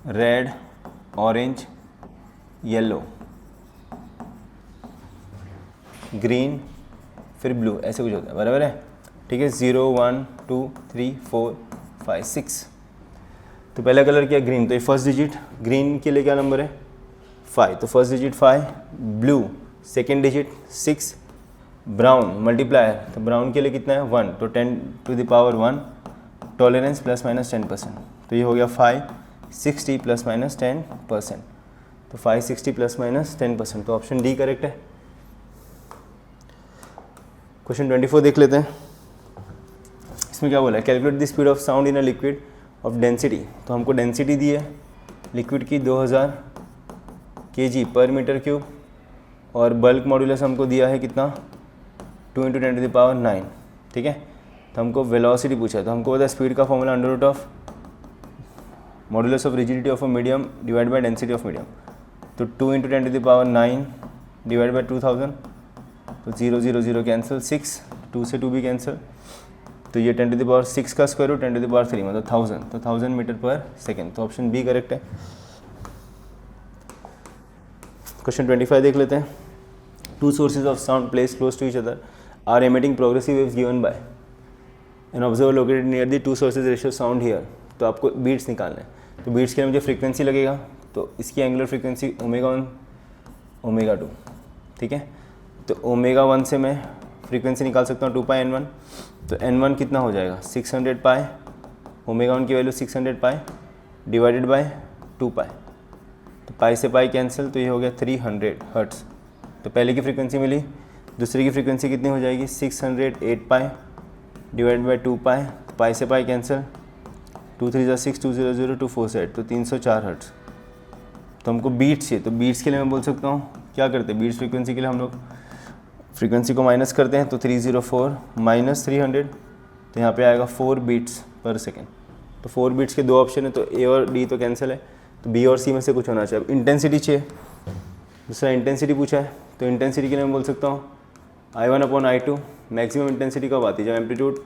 red, orange, yellow, green, फिर ब्लू, ऐसे कुछ होता है, बराबर है। ठीक है, 0 1 2 3 4 5 6। तो पहला कलर क्या, ग्रीन, तो ये फर्स्ट डिजिट ग्रीन के लिए क्या नंबर है 5, तो first digit 5, blue second digit 6, brown multiplier, तो ब्राउन के लिए कितना है 1, तो 10⁻1, टॉलरेंस ±10%। तो ये हो गया 560 ±10%, तो 560 ±10%, तो ऑप्शन डी करेक्ट है। क्वेश्चन 24 देख लेते हैं। इसमें क्या बोला है, calculate the speed of sound in a liquid of density. तो हमको डेंसिटी दी है लिक्विड की 2000 kg पर मीटर क्यूब, और बल्क मॉड्यूलस हमको दिया है कितना 2 × 10⁹। ठीक है, तो हमको वेलोसिटी पूछा है, तो हमको पता है स्पीड का formula √ modulus of rigidity of a medium divide by density of medium. तो 2 × 10⁹ डिवाइड बाय 2000, तो 0 0 0 कैंसिल, 6 2 से 2 भी कैंसिल, तो ये 10⁶ का स्क्वायर रूट 10⁻³ मतलब 1000, तो 1000 मीटर पर सेकेंड, तो ऑप्शन बी करेक्ट है। क्वेश्चन 25 देख लेते हैं। 2 sources of sound placed close to each other are emitting progressive waves given by an observer located near the 2 sources ratio sound here। तो आपको बीट्स निकालना है, तो बीट्स के लिए मुझे फ्रीक्वेंसी लगेगा, तो इसकी एंगुलर फ्रीक्वेंसी ω1 ω2। ठीक है, तो ω1 से मैं फ्रीक्वेंसी निकाल सकता हूँ 2πN1, तो N1 कितना हो जाएगा 600π, ω1 की वैल्यू 600π डिवाइडेड बाय 2π, तो पाई से पाई कैंसिल, तो ये हो गया 300 हर्ट्स। तो पहले की फ्रीक्वेंसी मिली, दूसरी की फ्रीक्वेंसी कितनी हो जाएगी 608π डिवाइड बाई 2π, तो पाई से पाई कैंसिल, 2 3 6 2 0 0 2 4 7, तो 304 हर्ट्स। तो हमको बीट्स चाहिए, तो बीट्स के लिए मैं बोल सकता हूँ क्या करते हैं, बीट्स फ्रीक्वेंसी के लिए हम लोग फ्रीक्वेंसी को माइनस करते हैं तो 304 माइनस 300, तो यहाँ पे आएगा 4 बीट्स पर सेकेंड। तो 4 बीट्स के 2 ऑप्शन है, तो ए और डी तो कैंसिल है, तो बी और सी में से कुछ होना चाहिए। अब इंटेंसिटी चाहिए, दूसरा इंटेंसिटी पूछा है, तो इंटेंसिटी के लिए मैं बोल सकता हूँ I1/I2। मैक्सिमम इंटेंसिटी कब आती है, जब एम्पलीट्यूड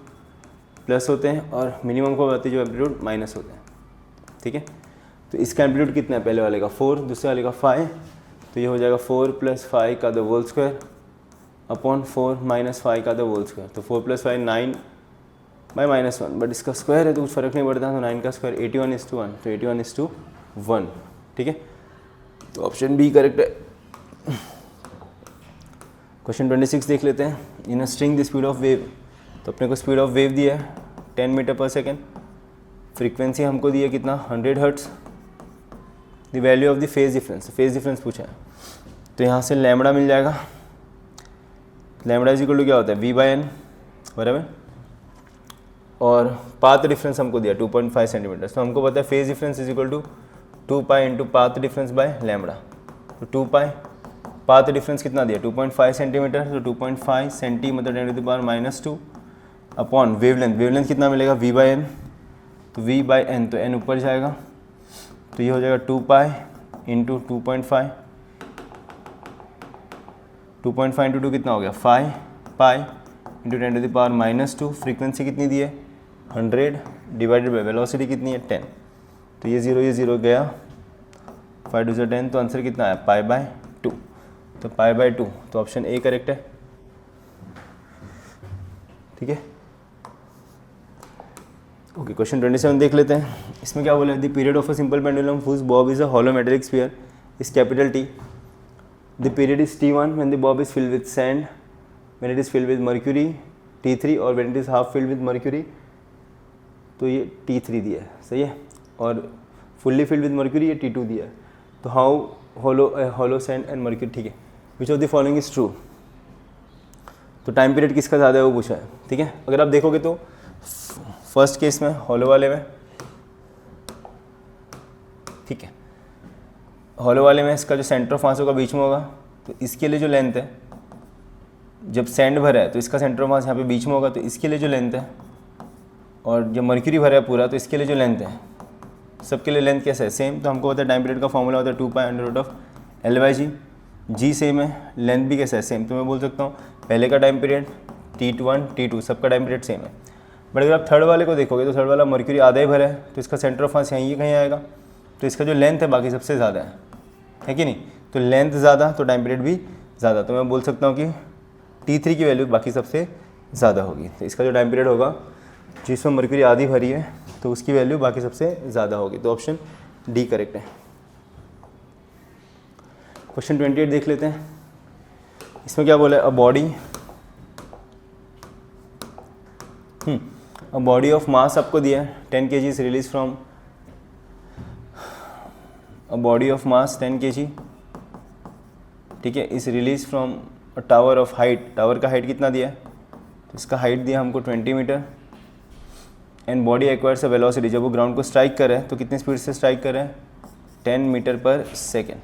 प्लस होते हैं, और मिनिमम कब आती है, जब एम्पलीट्यूड माइनस होते हैं। ठीक है, तो इसका एम्पलीट्यूड कितना है, पहले वाले का 4, दूसरे वाले का 5, तो ये हो जाएगा 4 + 5 का द होल स्क्वायर अपॉन 4 - 5 का द होल स्क्वायर। तो 4 + 5 9/-1, बट इसका स्क्वायर है तो कुछ फ़र्क नहीं पड़ता, तो 9 का स्क्वायर 81:1, तो 81:1। ठीक है, तो ऑप्शन बी करेक्ट है। क्वेश्चन 26 देख लेते हैं। In a string the speed of wave, तो अपने को स्पीड ऑफ वेव दिया है 10 मीटर पर सेकेंड, फ्रीक्वेंसी हमको दी है कितना 100 hertz, the value of the phase difference पूछा है। तो यहाँ से लैम्बडा मिल जाएगा, लैम्बडा इज इक्वल टू क्या होता है V/n बराबर, और पाथ डिफरेंस हमको दिया 2.5 सेंटीमीटर, तो हमको पता है phase difference is equal to 2π × path difference by lambda. तो 2π, पाथ डिफरेंस कितना दिया 2.5 सेंटीमीटर, तो 2.5 सेंटी मतलब 10⁻⁻² अपॉन वेवलेंथ कितना मिलेगा V/n, तो V/n तो n ऊपर जाएगा, तो ये हो जाएगा 2π × 2.5, 2.5 × 2 कितना हो गया 5 पाई × 10⁻⁻²। फ्रीक्वेंसी कितनी दी है 100 डिवाइडेड बाय वेलोसिटी कितनी है 10, तो ये 0 गया, 5 2 10, तो आंसर कितना है π/2, तो π/2, तो ऑप्शन ए करेक्ट है। ठीक है, ओके, क्वेश्चन 27 देख लेते हैं। इसमें क्या बोला है, the period of a simple pendulum whose bob is a hollow metallic sphere is capital T। The period is T1 when the bob is filled with sand, when it is filled with mercury T3, और when it is half filled with mercury तो ये T3 दिया है, सही है, और fully filled with mercury ये T2 दिया है। तो how hollow sand and mercury, ठीक है, which of the following is true। तो टाइम पीरियड किसका ज़्यादा है वो पूछा है। ठीक है, अगर आप देखोगे तो फर्स्ट केस में हॉलो वाले में, ठीक है, हॉलो वाले में इसका जो सेंटर ऑफ मास होगा बीच में होगा, तो इसके लिए जो लेंथ है, जब सैंड भरा है तो इसका सेंटर ऑफ मास यहाँ पे बीच में होगा, तो इसके लिए जो लेंथ है, और जब मर्क्यूरी भरा है पूरा तो इसके लिए जो लेंथ है, सबके लिए लेंथ कैसा है सेम। तो हमको पता है टाइम पीरियड का फॉर्मूला होता है 2π√L/g, जी सेम है, लेंथ भी कैसा है सेम। तो मैं बोल सकता हूँ पहले का टाइम पीरियड T1 T2 सबका टाइम पीरियड सेम है। बट अगर आप थर्ड वाले को देखोगे तो थर्ड वाला मर्क्यूरी आधा ही भरा है, तो इसका सेंटर ऑफ मास यहीं कहीं आएगा, तो इसका जो लेंथ है बाकी सबसे ज़्यादा है कि नहीं, तो लेंथ ज़्यादा तो टाइम पीरियड भी ज़्यादा, तो मैं बोल सकता हूँ कि T3 की वैल्यू बाकी सबसे ज़्यादा होगी। तो इसका जो टाइम पीरियड होगा जिसमें मर्क्यूरी आधी भरी है तो उसकी वैल्यू बाकी सबसे ज़्यादा होगी, तो ऑप्शन डी करेक्ट है। क्वेश्चन 28 देख लेते हैं। इसमें क्या बोला है, अ बॉडी ऑफ मास आपको दिया है 10 kg is release from a body of mass 10 kg, ठीक है, is release from a tower of height, tower का हाइट कितना दिया है, तो इसका हाइट दिया हमको 20 metre, and body acquires a velocity, जब वो ग्राउंड को स्ट्राइक कर रहे हैं तो कितनी स्पीड से स्ट्राइक कर रहे हैं 10 मीटर पर second,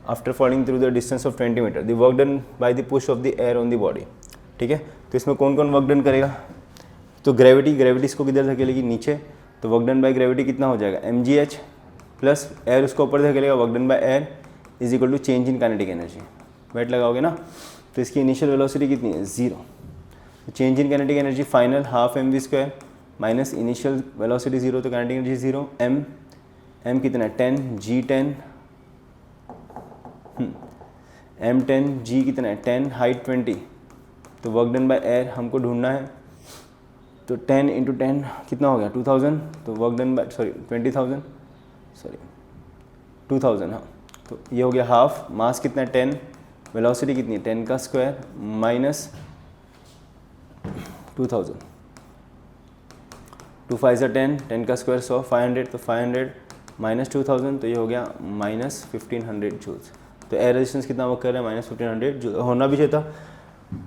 after falling through the distance of 20 metre, the work done by the push of the air on the body. ठीक है, तो इसमें कौन कौन वर्क डन करेगा, तो ग्रेविटी इसको किधर धकेलेगी नीचे, तो वर्क डन बाय ग्रेविटी कितना हो जाएगा mgh प्लस एयर उसको ऊपर धकेलेगा, work done by air is equal to change in kinetic energy. Weight लगाओगे ना तो इसकी इनिशियल वेलोसिटी कितनी है 0, तो change in kinetic energy final half mv² minus initial velocity 0, तो काइनेटिक एनर्जी 0, m कितना है 10 g10 m10 g कितना है 10 हाइट 20, तो वर्क डन बाय एयर हमको ढूंढना है, तो 10 × 10 कितना हो गया 2000, तो वर्क डन बाय 2000 हाँ, तो ये हो गया हाफ, मास कितना है 10, वेलोसिटी कितनी है 10 का स्क्वायर माइनस 2000, 2 5 से 10 का स्क्वायर 100, 500, तो 500 माइनस 2000, तो ये हो गया माइनस 1500 जूल्स। तो एयर रेजिस्टेंस कितना वर्क कर रहा है माइनस 1500 जूल, होना भी चाहिए था।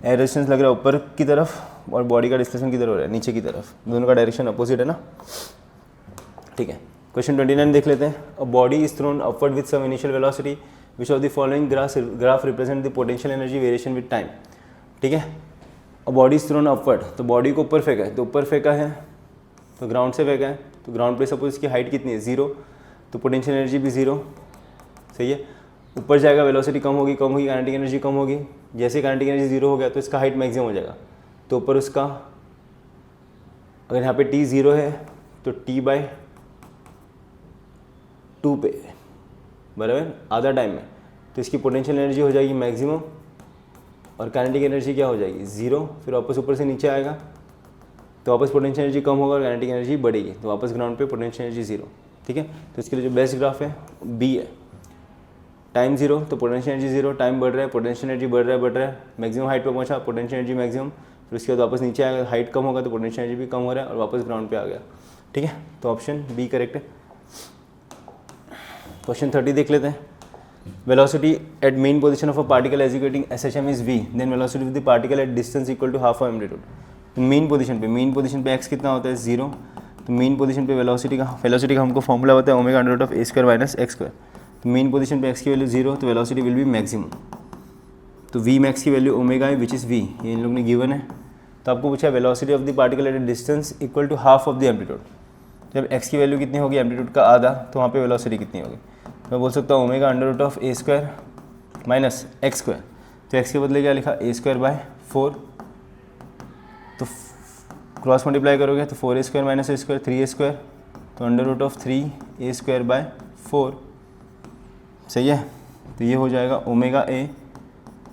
एयर रेजिस्टेंस लग रहा है ऊपर की तरफ और बॉडी का डिस्प्लेसमेंट किधर हो रहा है नीचे की तरफ, दोनों का डायरेक्शन अपोजिट है ना। ठीक है, क्वेश्चन 29 देख लेते हैं। A body is thrown upward with some initial velocity which of the following graph represent the potential energy variation with time. ठीक है, और बॉडी इज थ्रोन अपवर्ड, तो बॉडी को ऊपर फेंका है, तो ऊपर फेंका है तो ग्राउंड से फेंका है, तो ग्राउंड पे सपोज इसकी हाइट कितनी है 0, तो पोटेंशियल एनर्जी भी 0। सही है, ऊपर जाएगा वेलोसिटी कम होगी, काइनेटिक एनर्जी कम होगी। जैसे काइनेटिक एनर्जी 0 हो गया तो इसका हाइट मैक्सिमम हो जाएगा, तो ऊपर उसका अगर यहाँ पे t 0 है तो t/2 पे बराबर आधा टाइम में, तो इसकी पोटेंशियल एनर्जी हो जाएगी मैक्सिमम और काइनेटिक एनर्जी क्या हो जाएगी 0। फिर वापस ऊपर से नीचे आएगा तो वापस पोटेंशियल एनर्जी कम होगा और काइनेटिक एनर्जी बढ़ेगी, तो वापस ग्राउंड पे पोटेंशियल एनर्जी 0। ठीक है, तो इसके लिए जो बेस्ट ग्राफ है बी है। टाइम 0 तो पोटेंशियल एनर्जी 0, टाइम बढ़ रहा है, पोटेंशियल एनर्जी बढ़ रहा है, मैक्सिमम हाइट पे पहुंचा, पोटेंशियल एनर्जी मैक्सिमम, फिर उसके बाद वापस नीचे आएगा, हाइट कम होगा तो पोटेंशियल एनर्जी भी कम हो रहा है और वापस ग्राउंड पे आ गया। ठीक है, तो ऑप्शन बी करेक्ट है। क्वेश्चन 30 देख लेते हैं। Velocity at mean position of a particle executing SHM is v, then velocity of the particle at distance equal to half of amplitude. तो मेन पोजीशन पे x कितना होता है 0, तो मेन पोजीशन पे वेलोसिटी का हमको फॉर्मूला होता है omega under root of a square minus x square. तो मेन पोजीशन पे x की वैल्यू 0, तो वेलोसिटी विल बी मैक्सिमम, तो v मैक्स की वैल्यू ओमेगा है विच इज़ v, ये इन लोग ने गिवन है। तो आपको पूछा velocity of the particle at distance equal to half of the amplitude. जब x की वैल्यू कितनी होगी एम्पलीट्यूड का आधा, तो वहाँ पे वेलोसिटी कितनी होगी, मैं बोल सकता हूँ omega under root of a square minus x square. तो x के बदले क्या लिखा a स्क्वायर बाय 4, तो क्रॉस मल्टीप्लाई करोगे तो 4a square minus a square 3a square, तो under root of 3a square by 4। सही है, तो ये हो जाएगा omega a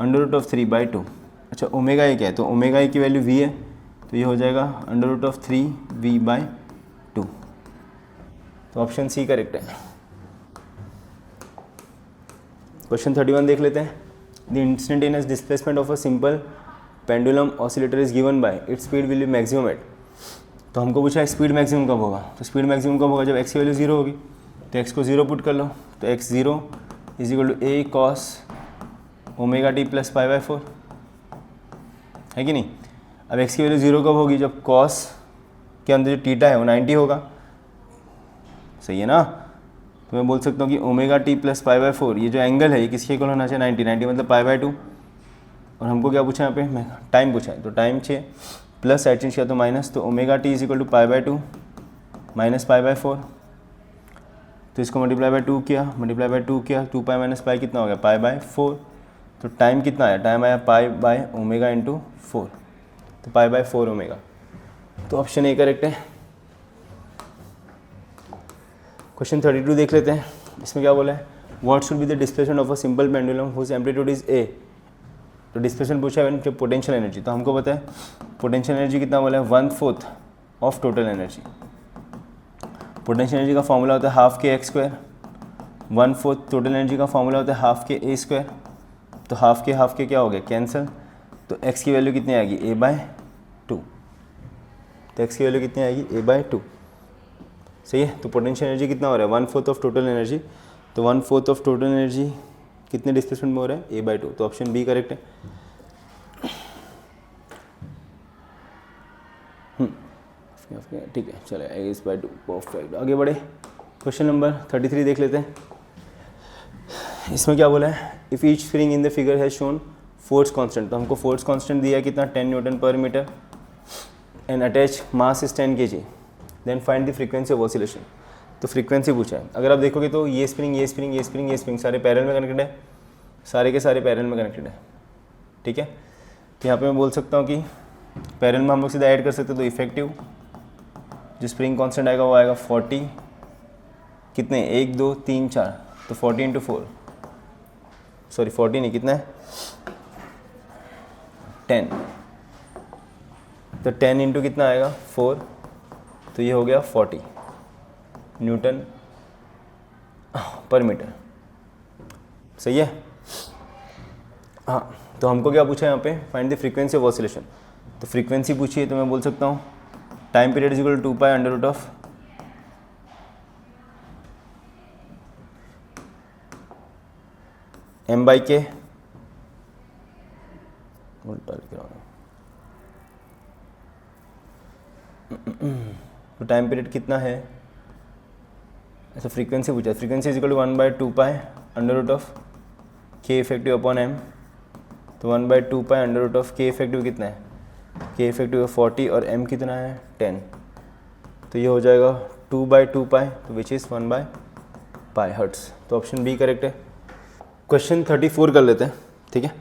under root of 3/2। अच्छा ओमेगा a क्या है, तो ओमेगा a की वैल्यू v है, तो ये हो जाएगा अंडर रूट ऑफ 3v/2। तो ऑप्शन सी करेक्ट है। क्वेश्चन 31 देख लेते हैं। The instantaneous displacement of a simple pendulum oscillator is given by its speed will be maximum at. तो हमको पूछा है स्पीड मैक्सिमम कब होगा, तो स्पीड मैक्सिमम कब होगा जब x की वैल्यू 0 होगी, तो x को 0 पुट कर लो, तो x 0 is equal to a cos omega t plus π/4 है कि नहीं। अब x की वैल्यू 0 कब होगी, जब cos के अंदर जो थीटा है वो 90 होगा। सही है ना, तो मैं बोल सकता हूँ कि ओमेगा t प्लस π/4 ये जो एंगल है ये किसके इक्वल होना चाहिए 90 मतलब π/2। और हमको क्या पूछा यहाँ पे टाइम पूछा है, तो टाइम 6 प्लस साइड चेंज किया तो माइनस, तो omega t is equal to π/2 minus π/4। तो इसको मल्टीप्लाई बाय 2 किया, 2 पाई माइनस पाई कितना हो गया π/4। तो टाइम कितना आया, टाइम आया π/ओमेगा इंटू 4, तो π/4 ओमेगा। तो ऑप्शन ए करेक्ट है। क्वेश्चन 32 देख लेते हैं। इसमें क्या बोला है, what should be the displacement of a simple pendulum whose amplitude is A. तो डिस्प्लेसमेंट पूछा है पोटेंशियल एनर्जी, तो हमको पता है पोटेंशियल एनर्जी कितना बोला है 1/4 of total energy. Potential energy का फॉर्मूला होता है हाफ के x स्क्वायर, 1/4 टोटल एनर्जी का फॉर्मूला होता है हाफ के a स्क्वायर। तो हाफ के क्या हो गया कैंसिल, तो x की वैल्यू कितनी आएगी a/2। तो x की वैल्यू कितनी आएगी a/2। सही है, तो पोटेंशियल एनर्जी कितना हो रहा है 1/4 ऑफ टोटल एनर्जी, तो 1/4 ऑफ टोटल एनर्जी कितने डिस्प्लेसमेंट में हो रहा है a/2। तो ऑप्शन बी करेक्ट है। ठीक है, चले a/2 परफेक्ट। आगे बढ़े, क्वेश्चन नंबर 33 देख लेते हैं। इसमें क्या बोला है, if each spring in the figure has shown force constant. तो हमको फोर्स कांस्टेंट दिया है कितना 10 न्यूटन पर metre and attach mass is 10 kg, then find the frequency of oscillation. तो फ्रीक्वेंसी पूछा है। अगर आप देखोगे तो ये स्प्रिंग सारे पैरेलल में कनेक्टेड है, सारे के सारे पैरेलल में कनेक्टेड है। ठीक है, तो यहाँ पे मैं बोल सकता हूँ कि पैरेलल में हम लोग सीधा ऐड कर सकते हैं, तो इफेक्टिव जो स्प्रिंग कांस्टेंट आएगा वो आएगा 40 कितने 1 2 3 4, तो 40 इंटू 4 सॉरी 40 नहीं कितना है 10, तो 10 इंटू कितना आएगा 4, तो ये हो गया 40 न्यूटन पर मीटर। सही है। हाँ, तो हमको क्या पूछा है यहाँ पे, find the frequency of oscillation. तो फ्रीक्वेंसी पूछी है, तो मैं बोल सकता हूँ time period is equal to 2 pi under root of m/k, उल्टा लिख रहा हूँ। तो टाइम पीरियड कितना है, ऐसा फ्रीक्वेंसी पूछा है, frequency is equal to 1/2 pi under root of K effective upon M, तो 1/2 pi under root of K effective कितना है, के इफेक्टिव 40 और एम कितना है 10, तो ये हो जाएगा 2/2 पाई, तो विच इज़ 1/पाई हर्ट्स। तो ऑप्शन बी करेक्ट है। क्वेश्चन 34 कर लेते हैं, ठीक है।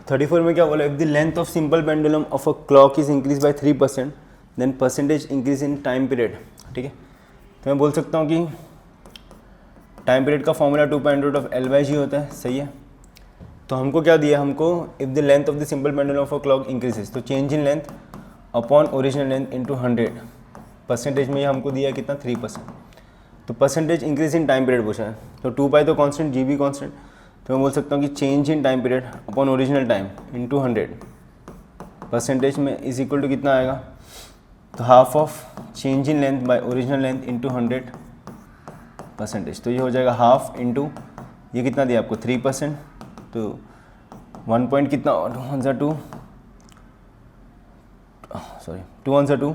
34 में क्या बोला, if the length of simple pendulum of a clock is increase by 3% then percentage increase in time period, ठीक है। तो मैं बोल सकता हूँ कि टाइम पीरियड का फॉर्मूला 2/√L/G होता है, सही है। तो हमको क्या दिया, हमको if the length of the simple pendulum of a clock increases, तो change in length upon original length into 100, percentage में ये हमको दिया कितना 3%। तो percentage increase in time period पूछा है, तो 2 पाई तो कॉन्स्टेंट, जी भी कॉन्स्टेंट, तो मैं बोल सकता हूँ कि change in time period upon original time into 100 percentage में इज इक्वल टू कितना आएगा, तो half of change in length bye original length into 100 percentage, तो ये हो जाएगा हाफ इंटू ये कितना दिया आपको 3%, तो 1 पॉइंट कितना 2 2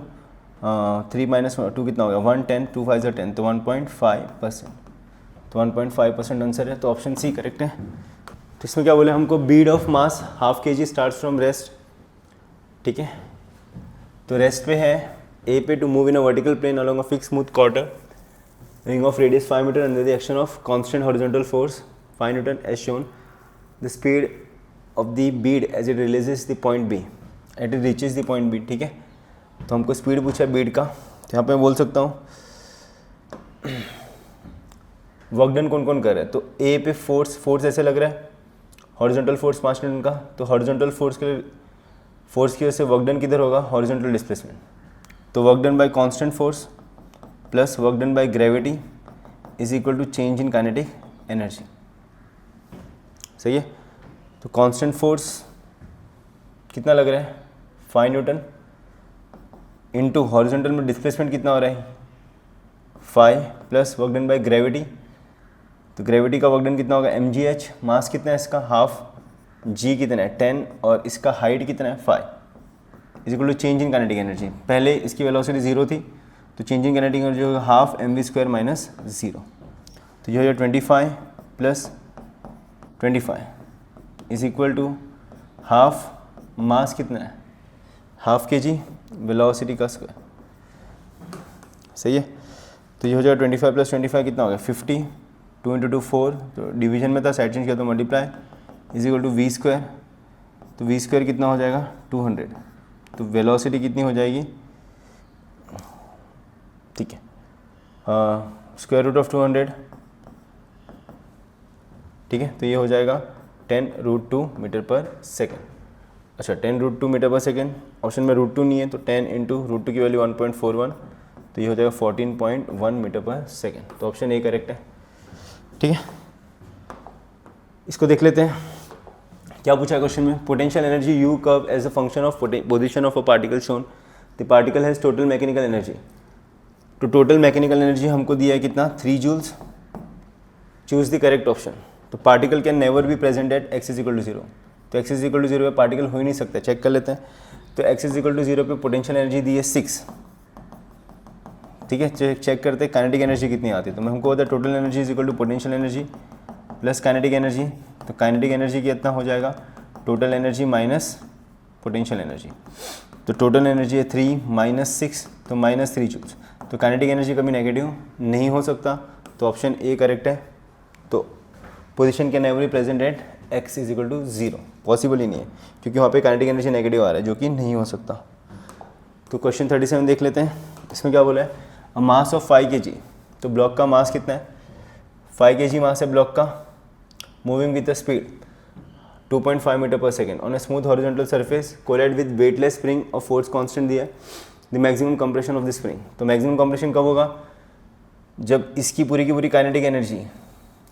3 माइनस 2 कितना हो गया 110, 2 5 10, तो 1.5%, तो 1.5% आंसर है, तो ऑप्शन सी करेक्ट है। तो इसमें क्या बोले हमको, bead of mass half kg starts from rest, ठीक है। तो रेस्ट पे है ए पे, to move in a vertical plane along a fix smooth quarter ring of radius 5 metre under the action of constant horizontal force 5 newton as shown, the speed of the bead as it releases the point B at it reaches the point B, ठीक है। तो हमको speed पूछा है बीड का, तो यहाँ पे मैं बोल सकता हूँ वर्क डन कौन कौन कर रहा है, तो ए पे फोर्स ऐसे लग रहा है, हॉरिजॉन्टल फोर्स 5 न्यूटन का, तो हॉरिजॉन्टल फोर्स की वजह से वर्क डन किधर होगा, हॉरिजॉन्टल डिस्प्लेसमेंट, तो work done by constant force plus work done by gravity is equal to change in kinetic energy, सही है। तो कांस्टेंट फोर्स कितना लग रहा है 5 न्यूटन इंटू हॉरिजॉन्टल में डिस्प्लेसमेंट कितना हो रहा है 5 plus work done by gravity, तो ग्रेविटी का वर्क डन कितना होगा mgh, मास कितना है इसका हाफ, g कितना है 10 और इसका हाइट कितना है 5, is equal to change in kinetic energy. पहले इसकी वेलोसिटी 0 थी, तो चेंज इन काइनेटिक एनर्जी होगा हाफ mv² माइनस 0, तो ये हो जाए 25 plus 25 is equal to half, mass कितना है हाफ kg, वेलोसिटी का स्क्वायर, सही है। तो ये हो जाएगा 25 प्लस 25 कितना हो गया 50, 2 इंटू 2 4, तो डिवीजन में था साइड चेंज किया तो multiply is equal to v², तो v² कितना हो जाएगा 200, तो वेलोसिटी कितनी हो जाएगी, ठीक है, स्क्वायर रूट ऑफ 200, ठीक है। तो ये हो जाएगा 10√2 मीटर पर सेकेंड, अच्छा 10√2 मीटर पर सेकेंड, ऑप्शन में √2 नहीं है, तो 10 इंटू √2 की वैल्यू 1.41, तो ये हो जाएगा 14.1 मीटर पर सेकेंड, तो ऑप्शन ए करेक्ट है, ठीक है। इसको देख लेते हैं क्या पूछा है क्वेश्चन में, potential energy U curve as a function of position of a particle shown, the particle has total mechanical energy, तो टोटल मैकेनिकल एनर्जी हमको दिया है कितना 3 joules, choose the correct option. तो particle can never be present at x is equal to 0, तो x is equal to 0 पे particle हो ही नहीं सकता, चेक कर लेते हैं। तो x इज इक्वल टू 0 पे पोटेंशियल एनर्जी दी है 6, ठीक है। चेक करते हैं काइनेटिक एनर्जी कितनी आती है, तो हमको होता है total energy is equal to potential energy plus kinetic energy, तो काइनेटिक एनर्जी कितना हो जाएगा total energy minus potential energy, तो टोटल एनर्जी है 3 माइनस 6, तो -3 जूल्स, तो काइनेटिक एनर्जी कभी नेगेटिव नहीं हो सकता, तो ऑप्शन ए करेक्ट है। तो position can never be present at x is equal to 0, possible ही नहीं है क्योंकि वहाँ पे काइनेटिक एनर्जी नेगेटिव आ रहा है जो कि नहीं हो सकता। तो क्वेश्चन 37 देख लेते हैं, इसमें क्या बोला है, अ मास ऑफ 5 kg, तो ब्लॉक का मास कितना है 5 kg मास है ब्लॉक का, moving with the speed 2.5 metre पर second on a smooth horizontal surface collide with weightless spring और फोर्स कांस्टेंट दिया है, the maximum compression of the spring, तो मैक्सिमम कंप्रेशन कब होगा जब इसकी पूरी की पूरी काइनेटिक एनर्जी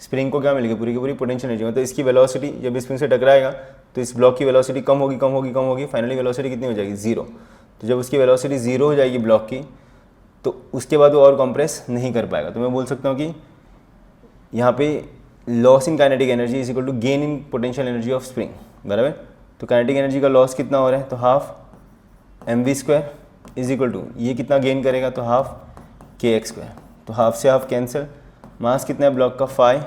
स्प्रिंग को क्या मिलेगी पूरी की पूरी पोटेंशियल एनर्जी, मतलब इसकी वेलोसिटी जब स्प्रिंग से टकराएगा तो इस ब्लॉक की वेलोसिटी कम होगी, फाइनली वेलोसिटी कितनी हो जाएगी 0, तो जब उसकी वेलोसिटी 0 हो जाएगी ब्लॉक की तो उसके बाद वो और कंप्रेस नहीं कर पाएगा। तो मैं बोल सकता हूँ कि यहाँ पे loss in kinetic energy is equal to gain in potential energy of spring, बराबर। तो काइनेटिक एनर्जी का लॉस कितना हो रहा है, तो half mv² is equal to ये कितना गेन करेगा, तो हाफ kx², तो हाफ से हाफ कैंसिल, मास कितना है ब्लॉक का 5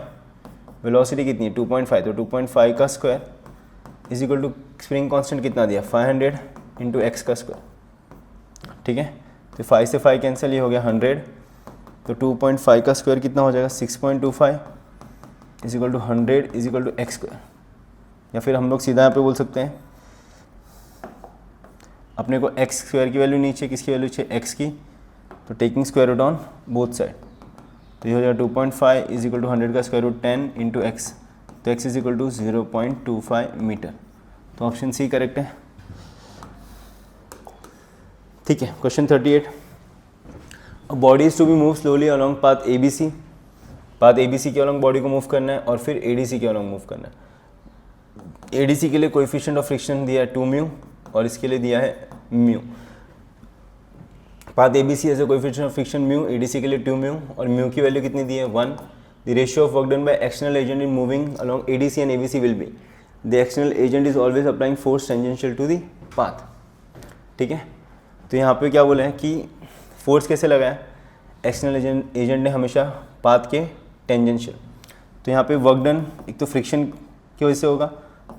वेलोसिटी कितनी है 2.5, तो 2.5 का square is equal to spring constant कितना दिया 500 इंटू एक्स का स्क्वायर, ठीक है। तो 5 से 5 कैंसिल, ये हो गया 100, तो 2.5 का स्क्वायर कितना हो जाएगा 6.25 is equal to 100 is equal to X square. या फिर हम लोग सीधा यहाँ पे बोल सकते हैं, अपने को एक्स स्क्वायर की वैल्यू नीचे किसकी वैल्यू चाहिए एक्स की, तो taking square root on both side, तो ये हो जाएगा 2.5 इज इक्वल टू 100 का स्क्वायर रूट 10 इंटू एक्स, तो X is equal to 0.25 metre. तो ऑप्शन सी करेक्ट है, ठीक है। Question 38, a body is to be move slowly along path A B C, path A B C के along body को move करना है और फिर ए डी सी के अलॉन्ग मूव करना है। ए डी सी के लिए कोएफिशिएंट ऑफ फ्रिक्शन दिया है 2 म्यू और इसके लिए दिया है mu. Path A B C as a coefficient of friction mu, A D C के लिए 2 म्यू और म्यू की वैल्यू कितनी दी है 1। The ratio of work done by external agent in moving along A D C and A B C will be, the external agent is always applying force tangential to the path, ठीक है। तो यहाँ पे क्या बोला है कि force कैसे लगाया, एक्सटर्नल एजेंट ने हमेशा पाथ के टेंजेंशियल, तो यहाँ पे वर्क डन एक तो फ्रिक्शन की वजह से होगा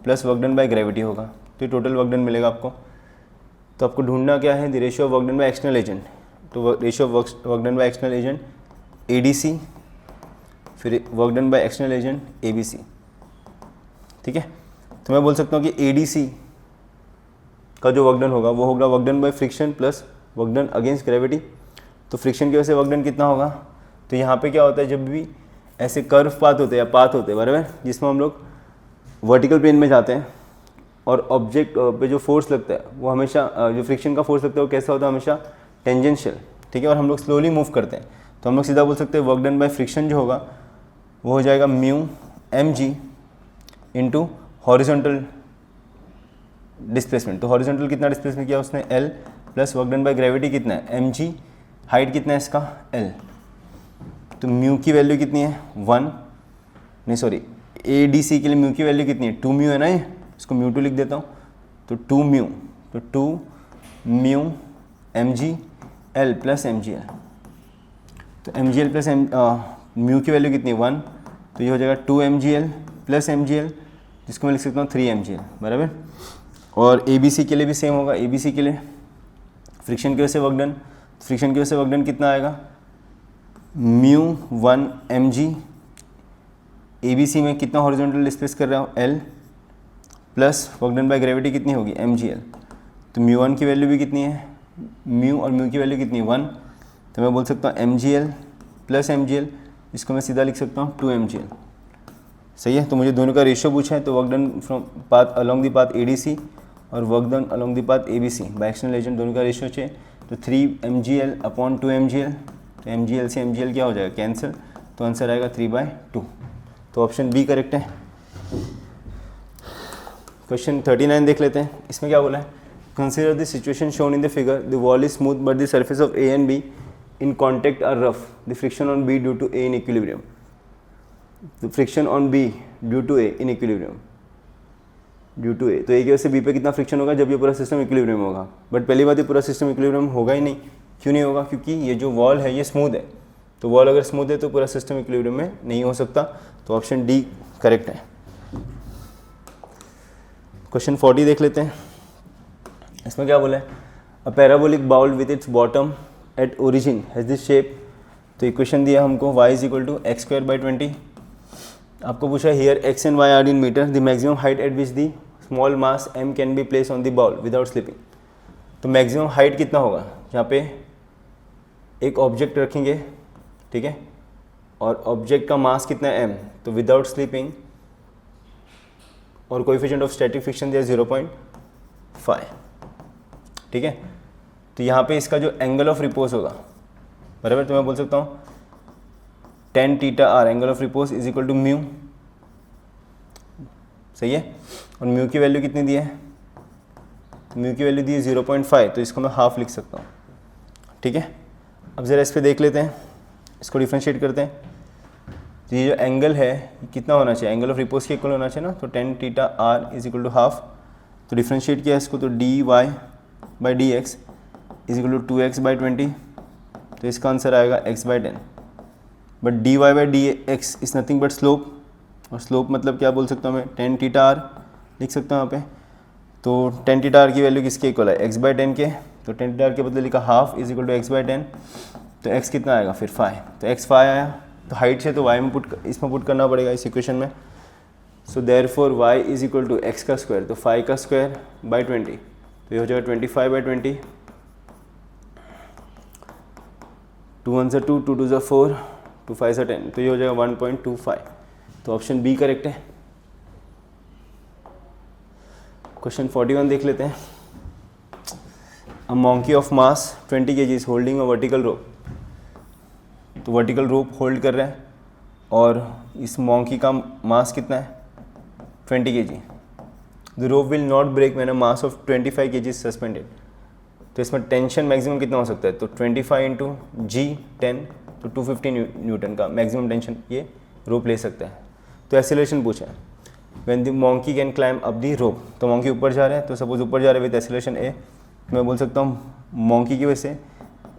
plus work done by gravity होगा, तो ये टोटल वर्क डन मिलेगा आपको। तो आपको ढूंढना क्या है, the ratio of work done by external agent, तो ratio of work done by external agent A D C, फिर work done by external agent A B C, ठीक है। तो मैं बोल सकता हूँ कि ए डी सी का जो वर्क डन होगा वो होगा work done by friction plus work done against gravity. तो फ्रिक्शन की वजह से वर्क डन कितना होगा, तो यहाँ पे क्या होता है जब भी ऐसे कर्व पाथ होते हैं या पाथ होते हैं बराबर, जिसमें हम लोग वर्टिकल प्लेन में जाते हैं और ऑब्जेक्ट पे जो फोर्स लगता है वो हमेशा जो फ्रिक्शन का फोर्स लगता है वो कैसा होता है हमेशा टेंजेंशियल, ठीक है। और हम लोग स्लोली मूव करते हैं तो हम लोग सीधा बोल सकते हैं वर्क डन बाय फ्रिक्शन जो होगा वो हो जाएगा mu M G into horizontal displacement. तो हॉरिजॉन्टल कितना डिस्प्लेसमेंट किया उसने L, plus work done by gravity कितना है एम जी, हाइट कितना है इसका एल, तो म्यू की वैल्यू कितनी है 1, नहीं सॉरी ए डी सी के लिए म्यू की वैल्यू कितनी है 2 म्यू है ना, ये इसको म्यू 2 लिख देता हूँ, तो 2 म्यू, तो 2 mu M G L plus M G L, तो M G L plus mu की वैल्यू कितनी है 1, तो ये हो जाएगा 2 M G L plus M G L, जिसको मैं लिख सकता हूँ 3 एम जी एल बराबर। और ए बी सी के लिए भी सेम होगा, ए बी सी के लिए फ्रिक्शन की वजह से वर्क डन, फ्रिक्शन की वजह से वर्क डन कितना आएगा mu 1 M G, A B C में कितना हॉरिजॉन्टल डिस्प्लेस कर रहा हूँ L, plus work done by gravity कितनी होगी एम जी एल, तो म्यू 1 की वैल्यू भी कितनी है म्यू, और म्यू की वैल्यू कितनी है 1, तो मैं बोल सकता हूँ M G L plus M G L, इसको मैं सीधा लिख सकता हूँ 2 एम जी एल, सही है। तो मुझे दोनों का रेशियो पूछा है, तो work done from path along the path A D C और work done along the path A B C by external agent, दोनों का रेशियो चाहिए, तो 3 M G L upon 2 M G L, तो एम जी एल से M G L क्या हो जाएगा कैंसिल, तो आंसर आएगा 3/2, तो ऑप्शन बी करेक्ट है। क्वेश्चन 39 देख लेते हैं, इसमें क्या बोला है, consider the situation shown in the figure, the wall is smooth but the surface of A and B in contact are rough, the friction on B due to A in equilibrium, the friction on B due to A in equilibrium, due to A, तो A की वजह से B पे कितना friction होगा जब ये पूरा सिस्टम इक्विलिब्रियम होगा, बट पहली बात ये पूरा सिस्टम इक्विलिब्रियम होगा ही नहीं, क्यों नहीं होगा, क्योंकि ये जो वॉल है ये स्मूथ है, तो वॉल अगर स्मूथ है तो पूरा सिस्टम इक्विलिब्रियम में नहीं हो सकता, तो ऑप्शन डी करेक्ट है। क्वेश्चन 40 देख लेते हैं, इसमें क्या बोला है, a parabolic bowl with its bottom at origin has this shape, तो इक्वेशन दिया हमको y is equal to X square by 20, आपको पूछा here X and Y are in metre, the maximum height at which the small mass m can be place on the bowl without slipping, तो maximum height कितना होगा, यहाँ पे एक object रखेंगे, ठीक है, और ऑब्जेक्ट का मास कितना है m, तो विदाउट स्लिपिंग, और कोएफिशिएंट ऑफ स्टैटिक फ्रिक्शन दिया 0.5, ठीक है। तो यहाँ पे इसका जो एंगल ऑफ रिपोज होगा बराबर, तो मैं बोल सकता हूँ tan theta r angle of repose is equal to mu, सही है, और म्यू की वैल्यू कितनी दी है, तो म्यू की वैल्यू दी है 0.5, तो इसको मैं हाफ लिख सकता हूँ, ठीक है। अब ज़रा इस पर देख लेते हैं, इसको डिफ्रेंशिएट करते हैं, तो ये जो एंगल है ये कितना होना चाहिए, एंगल ऑफ रिपोज के इक्वल होना चाहिए ना, तो tan theta r is equal to half, तो डिफ्रेंशिएट किया इसको, तो dy by d x is equal to 2x by 20, तो इसका आंसर आएगा x by 10, but dy by d x is nothing but slope, और स्लोप मतलब क्या बोल सकता हूँ मैं, टेन थीटा आर लिख सकता हूँ यहाँ पे। तो टेन थीटा आर की वैल्यू किसके इक्वल है, एक्स बाई टेन के। तो टेन थीटा आर के बदले लिखा half is equal to x by ten. तो एक्स कितना आएगा फिर 5, तो एक्स 5 आया। तो हाइट से तो वाई में इसमें पुट करना पड़ेगा इस इक्वेशन में। So therefore y is equal to x का स्क्वायर, तो 5 का स्क्वायर बाई 20, तो ये हो जाएगा 25 बाई 20। 2 1 से 2, 2 2 से 4, 2 5 से 10, तो ये हो जाएगा 1.25। तो ऑप्शन बी करेक्ट है। क्वेश्चन 41 देख लेते हैं। A monkey of mass 20 kg is holding a vertical rope. तो वर्टिकल रोप होल्ड कर रहा है और इस मोंकी का मास कितना है, 20 kg। The rope will not break when a mass of 25 kg is suspended. तो इसमें टेंशन मैक्सिमम कितना हो सकता है, तो 25 इंटू जी 10, तो 250 न्यूटन का मैक्सिमम टेंशन ये रोप ले सकता है। तो एक्सेलरेशन पूछा है, when the monkey can climb up the rope. तो मोंकी ऊपर जा रहा है, तो सपोज ऊपर जा रहा है विद एक्सेलरेशन ए, तो मैं बोल सकता हूँ मोंकी की वजह से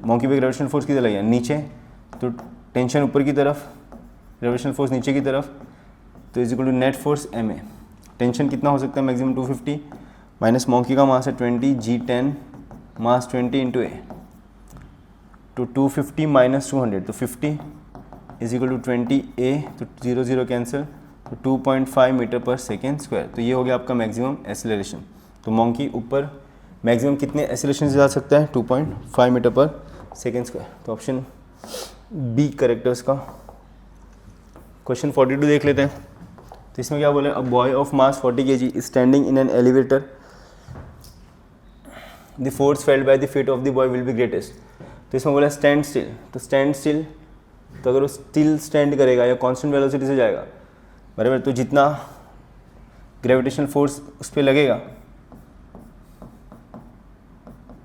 मोंकी पे ग्रेविटेशनल फोर्स किधर लगेगा, नीचे, तो टेंशन ऊपर की तरफ, ग्रेविटेशनल फोर्स नीचे की तरफ, तो is equal to net force m a. Tension कितना हो सकता है मैक्सिमम 250, माइनस मोंकी का मास है 20, जी 10, मास 20 इंटू ए, तो 250 माइनस 200, तो 50 इज इक्वल टू 20 ए, तो 0 0 कैंसिल, तो 2.5 मीटर पर सेकेंड स्क्वायर। तो ये हो गया आपका मैक्सिमम एक्सेलरेशन। तो मोंकी ऊपर मैक्सिमम कितने एक्सेलरेशन से जा सकता है, 2.5 मीटर पर सेकेंड स्क्वायर। तो ऑप्शन बी करेक्ट है उसका। क्वेश्चन 42 देख लेते हैं। तो इसमें क्या बोले, a boy of mass 40 kg is standing in an elevator, the force felt by the feet of the boy will be greatest. तो इसमें बोला स्टैंड स्टिल, तो स्टैंड स्टिल, तो अगर वो स्टिल स्टैंड करेगा या कांस्टेंट वेलोसिटी से जाएगा बराबर, तो जितना ग्रेविटेशनल फोर्स उस पर लगेगा,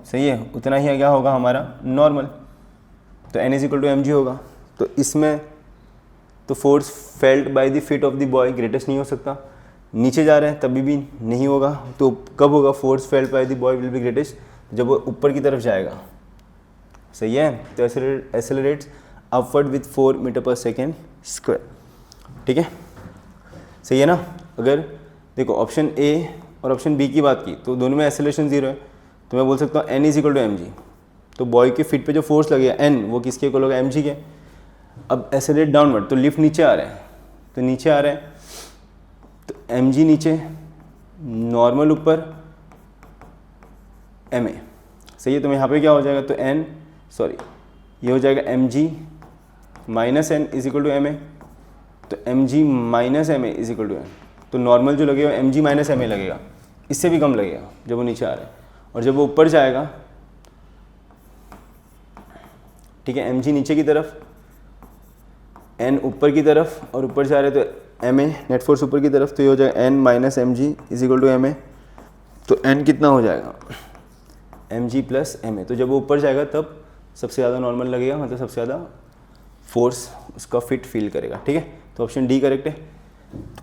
सही है, उतना ही क्या होगा हमारा नॉर्मल। तो n is equal to m g होगा। तो इसमें तो force felt by the feet of the boy greatest नहीं हो सकता, नीचे जा रहे हैं तभी भी नहीं होगा। तो कब होगा, force felt by the boy will be greatest, जब वो ऊपर की तरफ जाएगा, सही है। तो एक्सेलरेट्स अपवर्ड विथ 4 मीटर पर सेकेंड स्क्वायर, ठीक है, सही है ना। अगर देखो ऑप्शन ए और ऑप्शन बी की बात की तो दोनों में एक्सेलरेशन 0 है, तो मैं बोल सकता हूँ n is equal to m g. तो बॉय के फीट पे जो फोर्स लगेगा एन, वो किसके इक्वल होगा, एम जी के। अब एक्सेलरेट डाउनवर्ड, तो लिफ्ट नीचे आ रहा है, तो नीचे आ रहा है, तो एम जी नीचे, नॉर्मल ऊपर, एम ए, सही है। तो यहाँ पे क्या हो जाएगा, तो एन सॉरी ये हो जाएगा M G minus N is equal to M A. तो M G minus M A is equal to N. तो नॉर्मल जो लगेगा M G minus M A लगेगा, इससे भी कम लगेगा जब वो नीचे आ रहा है। और जब वो ऊपर जाएगा, ठीक है, एम जी नीचे की तरफ, एन ऊपर की तरफ, और ऊपर जा रहे तो एम ए नेट फोर्स ऊपर की तरफ, तो ये हो जाएगा n minus m g is equal to M A. तो एन कितना हो जाएगा, एम जी प्लस एम ए। तो जब वो ऊपर जाएगा तब सबसे ज़्यादा नॉर्मल लगेगा, मतलब सबसे ज़्यादा फोर्स उसका फिट फील करेगा, ठीक है। तो ऑप्शन डी करेक्ट है।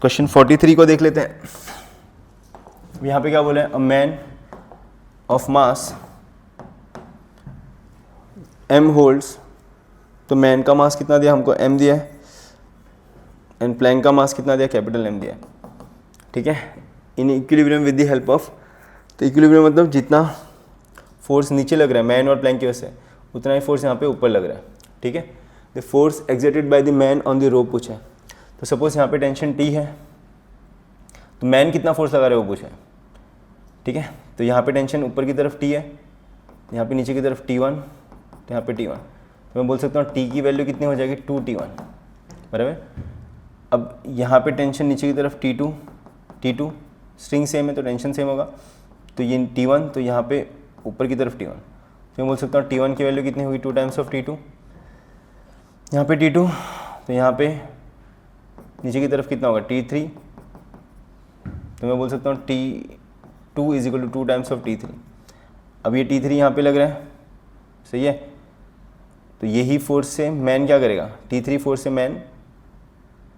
क्वेश्चन 43 को देख लेते हैं। यहाँ पे क्या बोला है, a man of mass m holds, तो मैन का मास कितना दिया हमको, एम दिया है, एंड प्लैंक का मास कितना दिया, कैपिटल एम दिया है, ठीक है। In equilibrium with the help of, तो इक्विलिब्रियम मतलब जितना फोर्स नीचे लग रहा है मैन और प्लैंक की वजह से, उतना ही फोर्स यहाँ पे ऊपर लग रहा है, ठीक है। The force exerted by the man on the rope पूछा है। तो सपोज यहाँ पे टेंशन टी है, तो मैन कितना फोर्स लगा रहा है वो पूछा है, ठीक है। तो यहाँ पे टेंशन ऊपर की तरफ टी है, यहाँ पे नीचे की तरफ T1, तो यहाँ पे T1, तो मैं बोल सकता हूँ टी की वैल्यू कितनी हो जाएगी, 2T1 बराबर। अब यहाँ पे टेंशन नीचे की तरफ T2 स्ट्रिंग सेम है तो टेंशन सेम होगा, तो ये T1, तो यहाँ पे ऊपर की तरफ T1, तो मैं बोल सकता हूँ T1 की वैल्यू कितनी होगी, 2 टाइम्स ऑफ T2, यहाँ पे T2, तो यहाँ पे नीचे की तरफ कितना होगा T3, तो मैं बोल सकता हूँ T2 is equal to 2 times of T3। अब ये T3 यहाँ पे लग रहा है, सही है। तो यही फोर्स से मैन क्या करेगा, T3 फोर्स से मैन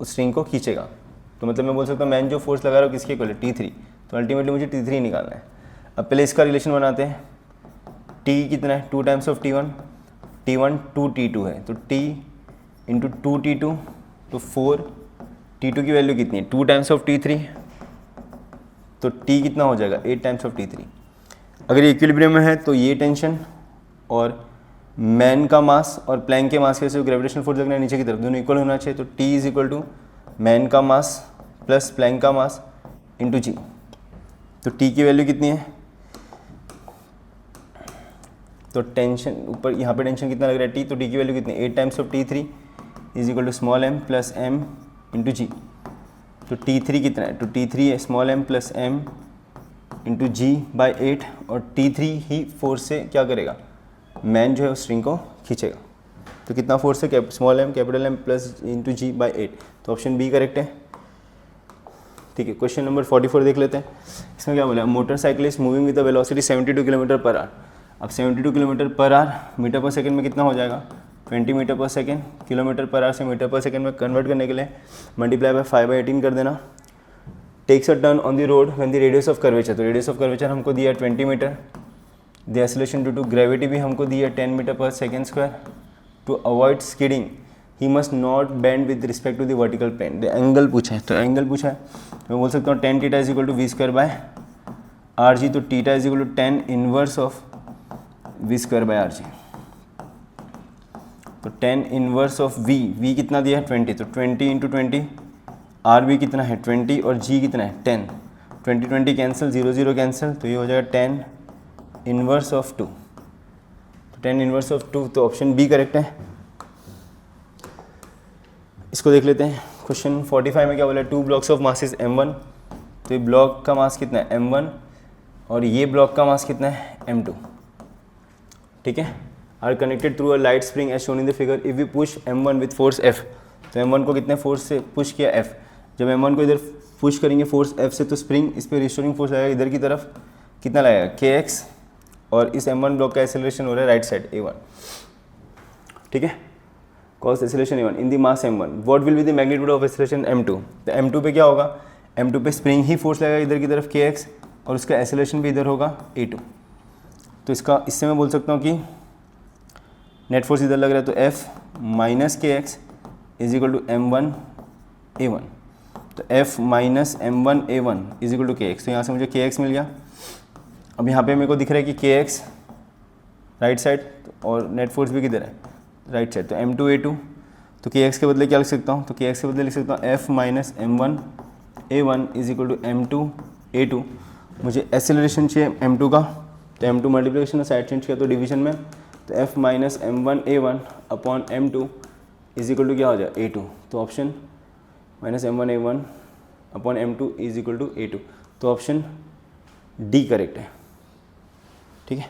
उस स्ट्रिंग को खींचेगा, तो मतलब मैं बोल सकता हूँ मैन जो फोर्स लगा रहा है किसके इक्वल है, T3। तो अल्टीमेटली मुझे T3 निकालना है। अब पहले इसका रिलेशन बनाते हैं, T कितना है, 2 times of T1, T1 2T2 है, तो T इंटू 2T2, तो 4 T2 की वैल्यू कितनी है 2 टाइम्स ऑफ T3, तो T कितना हो जाएगा 8 टाइम्स ऑफ T3। अगर ये इक्विलिब्रियम में है तो ये टेंशन और मैन का मास और प्लैंक के मास के जो ग्रेविटेशनल फोर्स लगना है नीचे की तरफ दोनों इक्वल होना चाहिए, तो T is equal to man का मास प्लस प्लैंक का मास इंटू जी। तो T की वैल्यू कितनी है, तो टेंशन ऊपर यहाँ पे टेंशन कितना लग रहा है T, तो T की वैल्यू कितनी है 8 times of T3 is equal to small m plus m into G. तो T3 कितना है, तो T3 है small m plus m into ji by 8, और T3 ही फोर्स से क्या करेगा, मैन जो है उस स्ट्रिंग को खींचेगा। तो कितना फोर्स है small m capital M plus into ji by 8, तो ऑप्शन बी करेक्ट है। ठीक है, क्वेश्चन नंबर 44 देख लेते हैं। इसमें क्या बोला, motorcycle is moving with the velocity 72 kilometre per our. अब 72 kilometre per hour meter per second में कितना हो जाएगा 20 metre per second, kilometre per hour से मीटर पर सेकंड में कन्वर्ट करने के लिए मल्टीप्लाई बाय 5/18 कर देना। Takes a turn on the road when the radius of curvature, तो रेडियस ऑफ कर्वेचर हमको दिया 20 metre, the acceleration due to gravity भी हमको दिया 10 मीटर पर second square. To avoid skidding he must not bend with respect to the vertical plane. The angle पूछा है, तो एंगल पूछा है मैं बोल सकता हूँ tan theta is equal to V square by R G, तो theta is equal to tan inverse of V square by R G. तो tan इनवर्स ऑफ v कितना दिया है 20, तो 20 इंटू 20, आर भी कितना है 20 और g कितना है 10, 20 कैंसिल 0 0 कैंसिल, तो ये हो जाएगा tan इनवर्स ऑफ 2, तो tan इनवर्स ऑफ 2, तो ऑप्शन बी करेक्ट है। इसको देख लेते हैं। क्वेश्चन 45 में क्या बोला है, 2 ब्लॉक्स ऑफ मासेस m1, तो ये ब्लॉक का मास कितना है m1 और ये ब्लॉक का मास कितना है m2। ठीक है, are connected through a light spring as shown in the figure. If we push m1 with force f, तो m1 को कितने फोर्स से पुश किया f, जब m1 को इधर पुश करेंगे फोर्स f से, तो स्प्रिंग इस पर रिस्टोरिंग फोर्स लगेगा इधर की तरफ, कितना लगेगा kx, और इस m1 ब्लॉक का एक्सेलरेशन हो रहा है राइट साइड a1। ठीक है, cos acceleration a1 in the mass m1, what will be the magnitude of acceleration m2। तो m2 पे क्या होगा, m2 पे स्प्रिंग ही फोर्स लगेगा इधर की तरफ kx, और उसका एक्सेलरेशन भी इधर होगा a2। तो इससे मैं बोल सकता हूँ कि नेट फोर्स इधर लग रहा है, तो F minus k x is equal to m1 a1, तो F minus m1 a1 is equal to k x. तो यहाँ से मुझे के एक्स मिल गया। अब यहाँ पे मेरे को दिख रहा है कि के एक्स राइट साइड और नेट फोर्स भी किधर है राइट साइड, तो m2 a2, तो के एक्स के बदले क्या लिख सकता हूँ, तो के एक्स के बदले लिख सकता हूँ F minus m1 a1 is equal to m2 a2। मुझे एक्सेलरेशन चाहिए m2 का, तो m2 मल्टीप्लिकेशन में साइड चेंज किया तो डिवीजन में, तो F minus m1 a1 upon m2 is equal to क्या हो जाए a2। तो option minus m1 a1 upon m2 is equal to a2, तो ऑप्शन डी करेक्ट है। ठीक है।